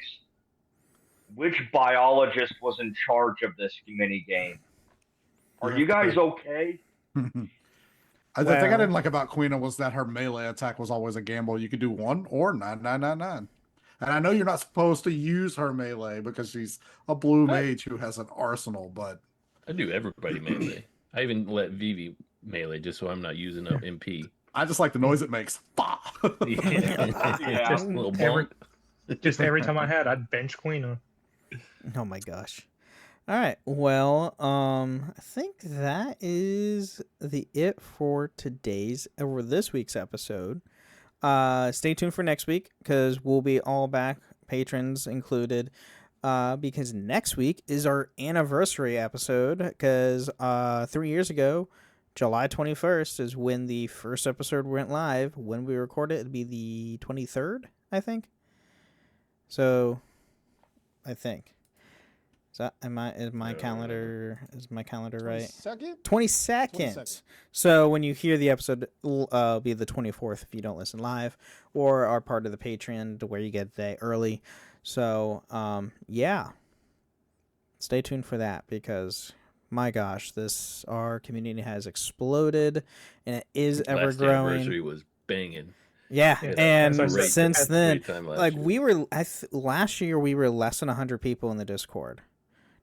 [SPEAKER 3] Which biologist was in charge of this mini game? Are
[SPEAKER 5] You
[SPEAKER 3] you
[SPEAKER 5] have to-
[SPEAKER 3] guys okay?
[SPEAKER 5] The thing I
[SPEAKER 1] Well-
[SPEAKER 5] didn't like about Quina was that her melee attack was always a gamble. You could do 1 or 9. And I know you're not supposed to use her melee because she's a blue mage who has an arsenal, but
[SPEAKER 2] I do everybody melee. I even let Vivi melee just so I'm not using up MP.
[SPEAKER 5] I just like the noise it makes. Bah!
[SPEAKER 3] Yeah.
[SPEAKER 2] Just a little
[SPEAKER 6] Every-
[SPEAKER 2] bonk.
[SPEAKER 6] Just every time I had, I'd bench Quina.
[SPEAKER 1] Oh my gosh. All right. Well, I think that is it for today's or this week's episode. Stay tuned for next week because we'll be all back, patrons included. Because next week is our anniversary episode. Because 3 years ago, July 21st is when the first episode went live. When we record it, it'd be the 23rd, I think. So, I think. Is my calendar right?
[SPEAKER 4] 22nd?
[SPEAKER 1] 22nd.
[SPEAKER 4] 22nd.
[SPEAKER 1] So when you hear the episode, it'll be the 24th if you don't listen live, or are part of the Patreon to where you get the day early. So yeah, stay tuned for that because my gosh, our community has exploded and it is ever
[SPEAKER 2] Last
[SPEAKER 1] growing.
[SPEAKER 2] anniversary was banging.
[SPEAKER 1] Yeah,
[SPEAKER 6] Yeah,
[SPEAKER 1] and
[SPEAKER 6] as I said,
[SPEAKER 1] since then,
[SPEAKER 2] Great time last
[SPEAKER 1] like
[SPEAKER 2] year.
[SPEAKER 1] we were last year we were less than 100 people in the Discord.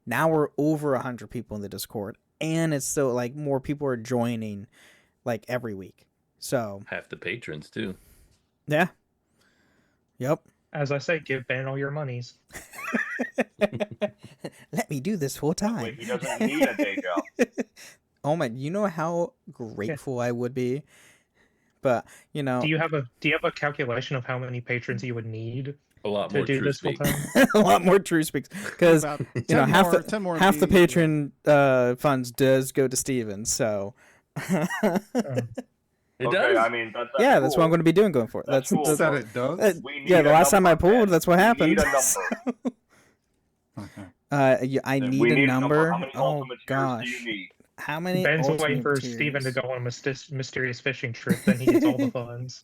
[SPEAKER 1] Now we're over 100 people in the Discord, and it's still like more people are joining like every week. So
[SPEAKER 2] half the patrons too.
[SPEAKER 1] yeah, yep.
[SPEAKER 6] As I say, give Ben all your monies.
[SPEAKER 1] Let me do this full time.
[SPEAKER 3] Wait, he doesn't need a day job.
[SPEAKER 1] Oh my! You know how grateful I would be, but you know,
[SPEAKER 6] Do you have a calculation of how many patrons you would need
[SPEAKER 2] A lot
[SPEAKER 6] to
[SPEAKER 2] more
[SPEAKER 6] do
[SPEAKER 2] true
[SPEAKER 6] this full
[SPEAKER 2] speak.
[SPEAKER 6] time?
[SPEAKER 1] a lot more true speaks because
[SPEAKER 4] About
[SPEAKER 1] you
[SPEAKER 4] 10
[SPEAKER 1] know half
[SPEAKER 4] more-
[SPEAKER 1] the
[SPEAKER 4] 10 more
[SPEAKER 1] half the
[SPEAKER 4] MP,
[SPEAKER 1] patron funds does go to Steven. So
[SPEAKER 2] It
[SPEAKER 3] Okay,
[SPEAKER 2] does.
[SPEAKER 3] I mean, that's
[SPEAKER 1] yeah, that's what I'm
[SPEAKER 3] cool.
[SPEAKER 1] going to be doing going forward.
[SPEAKER 3] That's cool.
[SPEAKER 5] Said it does.
[SPEAKER 3] We
[SPEAKER 1] Yeah,
[SPEAKER 3] need
[SPEAKER 1] the
[SPEAKER 3] a
[SPEAKER 1] last time I
[SPEAKER 3] number,
[SPEAKER 1] pulled,
[SPEAKER 3] Ben.
[SPEAKER 1] that's what
[SPEAKER 3] We
[SPEAKER 1] happened.
[SPEAKER 3] need a number.
[SPEAKER 1] I
[SPEAKER 3] Then
[SPEAKER 1] need
[SPEAKER 3] we
[SPEAKER 1] a number.
[SPEAKER 3] How many
[SPEAKER 1] Oh
[SPEAKER 3] ultimate tiers
[SPEAKER 1] gosh,
[SPEAKER 3] do you need?
[SPEAKER 1] how many?
[SPEAKER 6] Ben's waiting
[SPEAKER 1] ultimate
[SPEAKER 6] for
[SPEAKER 1] tiers?
[SPEAKER 6] Steven to go on a mysterious fishing trip, then he gets all the funds.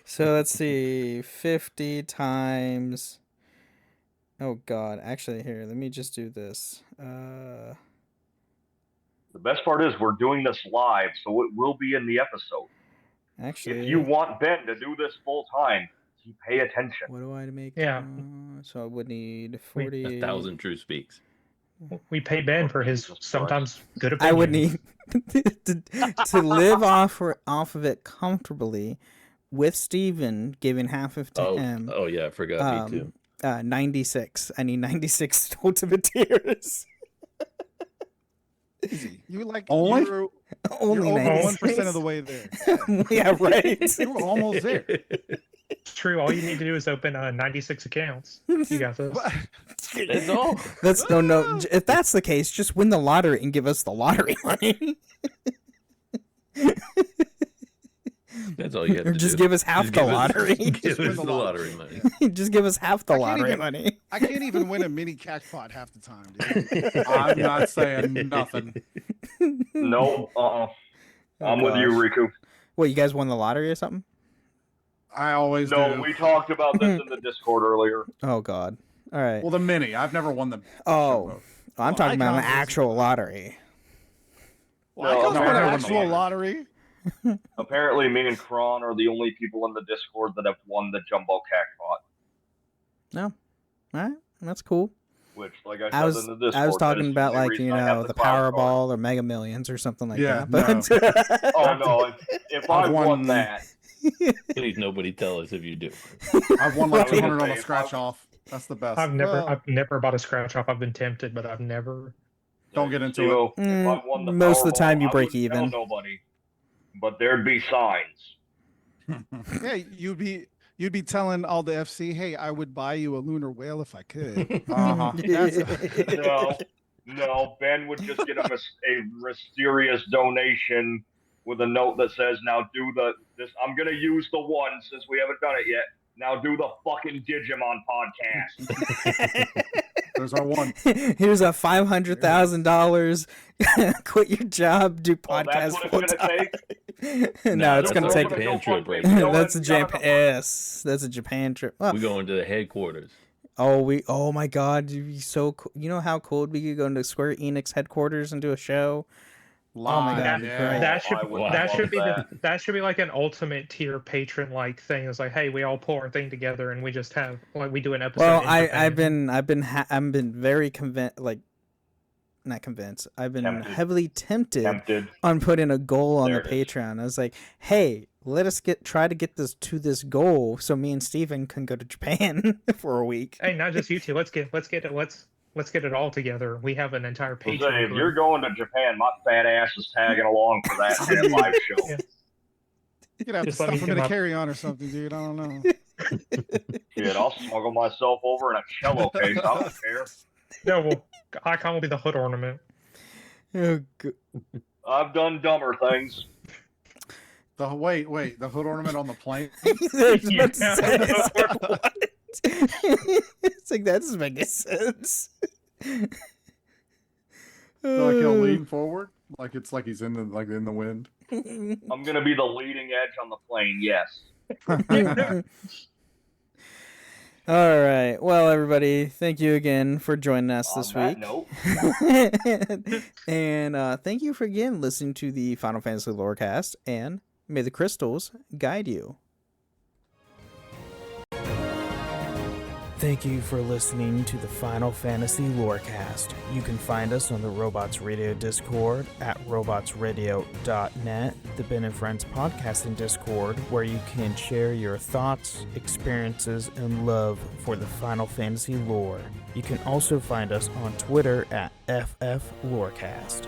[SPEAKER 1] So let's see, 50 times. Oh God, actually, here, let me just do this.
[SPEAKER 3] The best part is we're doing this live, so it will be in the episode.
[SPEAKER 1] Actually,
[SPEAKER 3] If you want Ben to do this full time, you pay attention.
[SPEAKER 1] what do I make?
[SPEAKER 6] Yeah.
[SPEAKER 1] So I would need
[SPEAKER 6] Wait,
[SPEAKER 1] 40.
[SPEAKER 2] 1,000 true speaks.
[SPEAKER 6] We pay Ben for his
[SPEAKER 3] Jesus Christ.
[SPEAKER 6] sometimes good opinions.
[SPEAKER 1] I would need to live off of it comfortably with Steven giving half of to him.
[SPEAKER 2] Oh yeah, I forgot me too.
[SPEAKER 1] 96. I need 96 ultimate tiers.
[SPEAKER 4] Easy. You like
[SPEAKER 5] Only?
[SPEAKER 4] you're
[SPEAKER 1] Only
[SPEAKER 4] over
[SPEAKER 1] 96.
[SPEAKER 4] 1% of the way there.
[SPEAKER 1] Yeah, right.
[SPEAKER 4] You were almost there.
[SPEAKER 6] It's true. All you need to do is open 96 accounts. You got this.
[SPEAKER 2] That's all.
[SPEAKER 1] That's no. If that's the case, just win the lottery and give us the lottery money.
[SPEAKER 2] That's all you have
[SPEAKER 1] Or
[SPEAKER 2] to
[SPEAKER 1] just
[SPEAKER 2] do.
[SPEAKER 1] give us half
[SPEAKER 2] Just
[SPEAKER 1] the
[SPEAKER 2] give us-
[SPEAKER 1] lottery.
[SPEAKER 2] Give
[SPEAKER 4] win
[SPEAKER 2] us
[SPEAKER 4] the
[SPEAKER 2] the
[SPEAKER 4] lottery.
[SPEAKER 2] lottery money.
[SPEAKER 1] Just give us half the
[SPEAKER 4] I can't
[SPEAKER 1] lottery
[SPEAKER 4] even-
[SPEAKER 1] money.
[SPEAKER 4] I can't even win a mini jackpot half the time, dude.
[SPEAKER 5] I'm not saying nothing.
[SPEAKER 3] No,
[SPEAKER 1] Oh,
[SPEAKER 3] I'm with you,
[SPEAKER 1] gosh.
[SPEAKER 3] Riku.
[SPEAKER 1] What, you guys won the lottery or something?
[SPEAKER 5] I always
[SPEAKER 3] No,
[SPEAKER 5] do.
[SPEAKER 3] we talked about this in the Discord earlier.
[SPEAKER 1] Oh God. All right.
[SPEAKER 5] Well, the mini. I've never won the.
[SPEAKER 1] Oh, I'm
[SPEAKER 4] Well,
[SPEAKER 1] talking about an
[SPEAKER 4] Icons is-
[SPEAKER 1] actual lottery.
[SPEAKER 4] Well,
[SPEAKER 3] No,
[SPEAKER 4] I comes
[SPEAKER 3] no,
[SPEAKER 4] with
[SPEAKER 3] I
[SPEAKER 4] an
[SPEAKER 3] never won the
[SPEAKER 4] actual
[SPEAKER 3] lottery.
[SPEAKER 4] lottery.
[SPEAKER 3] Apparently, me and Kron are the only people in the Discord that have won the Jumbo Cactpot.
[SPEAKER 1] No. All right. That's cool.
[SPEAKER 3] Which, like I said
[SPEAKER 1] I was
[SPEAKER 3] in the Discord,
[SPEAKER 1] I was
[SPEAKER 3] that
[SPEAKER 1] talking
[SPEAKER 3] is the
[SPEAKER 1] about
[SPEAKER 3] only
[SPEAKER 1] like,
[SPEAKER 3] reason
[SPEAKER 1] you
[SPEAKER 3] I have
[SPEAKER 1] know, the
[SPEAKER 3] cloud card.
[SPEAKER 1] Powerball or Mega Millions or something like
[SPEAKER 5] Yeah,
[SPEAKER 1] that.
[SPEAKER 3] Oh no! If I
[SPEAKER 5] I've
[SPEAKER 3] won
[SPEAKER 5] won-
[SPEAKER 3] that,
[SPEAKER 2] Please, nobody tell us if you do.
[SPEAKER 5] I've won like
[SPEAKER 3] Well,
[SPEAKER 5] 200 on
[SPEAKER 3] if
[SPEAKER 5] the
[SPEAKER 3] I-
[SPEAKER 5] scratch off. That's the best.
[SPEAKER 6] I've
[SPEAKER 4] Well-
[SPEAKER 6] never bought a scratch off. I've been tempted, but I've never.
[SPEAKER 5] Don't get into
[SPEAKER 3] Steve-O,
[SPEAKER 5] it.
[SPEAKER 3] if I won the
[SPEAKER 1] Most of the
[SPEAKER 3] Powerball,
[SPEAKER 1] time you
[SPEAKER 3] I
[SPEAKER 1] break
[SPEAKER 3] wouldn't tell
[SPEAKER 1] even.
[SPEAKER 3] nobody, but there'd be signs.
[SPEAKER 4] Yeah, you'd be telling all the FC, hey, I would buy you a lunar whale if I could.
[SPEAKER 5] Uh-huh.
[SPEAKER 3] No, Ben would just get a mysterious donation with a note that says, "Now do this. I'm gonna use the one since we haven't done it yet. Now do the fucking Digimon podcast."
[SPEAKER 5] There's our one.
[SPEAKER 1] Here's a $500,000. Quit your job, do
[SPEAKER 3] Oh, that's
[SPEAKER 1] podcast
[SPEAKER 3] what it's
[SPEAKER 1] full
[SPEAKER 3] gonna
[SPEAKER 1] time. No, it's gonna
[SPEAKER 2] that's
[SPEAKER 1] take.
[SPEAKER 2] a Japan trip right
[SPEAKER 3] there.
[SPEAKER 2] there.
[SPEAKER 1] That's a
[SPEAKER 3] Gotta
[SPEAKER 1] Japan.
[SPEAKER 3] go.
[SPEAKER 1] Yes, that's a Japan trip. Oh,
[SPEAKER 2] We going to the headquarters.
[SPEAKER 1] oh my God, it'd be so cool. You know how cool it'd be to go into Square Enix headquarters and do a show. Oh my God,
[SPEAKER 4] Live,
[SPEAKER 1] it'd be
[SPEAKER 4] yeah.
[SPEAKER 1] great.
[SPEAKER 6] That should
[SPEAKER 3] I would
[SPEAKER 6] that
[SPEAKER 3] love
[SPEAKER 6] should be
[SPEAKER 3] that.
[SPEAKER 6] that should be like an ultimate tier patron like thing. It's like, hey, we all pull our thing together and we just have like we do an episode.
[SPEAKER 1] Well,
[SPEAKER 6] independent.
[SPEAKER 1] I've been very convinced, like, not convinced. I've been
[SPEAKER 3] Tempted.
[SPEAKER 1] heavily tempted
[SPEAKER 3] Tempted.
[SPEAKER 1] on putting a goal on
[SPEAKER 3] There
[SPEAKER 1] the
[SPEAKER 3] it is.
[SPEAKER 1] Patreon. I was like, hey, let us try to get this goal so me and Steven can go to Japan for a week.
[SPEAKER 6] Hey, not just you two. Let's get it all together. We have an entire
[SPEAKER 3] I'll
[SPEAKER 6] page.
[SPEAKER 3] say, if you're going to Japan, my fat ass is tagging along for that damn live show.
[SPEAKER 6] Yeah.
[SPEAKER 4] You're gonna have
[SPEAKER 6] Just
[SPEAKER 4] to
[SPEAKER 6] let me
[SPEAKER 4] stuff him in
[SPEAKER 6] come
[SPEAKER 4] a
[SPEAKER 6] up.
[SPEAKER 4] carry-on or something, dude. I don't know.
[SPEAKER 3] Shit, I'll smuggle myself over in a cello case. I don't care.
[SPEAKER 6] No, well, Icon will be the hood ornament.
[SPEAKER 1] Oh, go-
[SPEAKER 3] I've done dumber things.
[SPEAKER 5] Wait, the hood ornament on the plane.
[SPEAKER 1] I was about to
[SPEAKER 6] Yeah.
[SPEAKER 1] say, it's like, what? It's like, that doesn't make any sense.
[SPEAKER 5] So, like he'll lean forward, like it's like he's in the wind.
[SPEAKER 3] I'm gonna be the leading edge on the plane. Yes.
[SPEAKER 1] All right. Well, everybody, thank you again for joining us this
[SPEAKER 3] On
[SPEAKER 1] week.
[SPEAKER 3] that note,
[SPEAKER 1] And thank you for again listening to the Final Fantasy Lorecast, and may the crystals guide you. Thank you for listening to the Final Fantasy Lorecast. You can find us on the Robots Radio Discord at robotsradio.net, the Ben and Friends podcasting Discord, where you can share your thoughts, experiences, and love for the Final Fantasy lore. You can also find us on Twitter at FF Lorecast.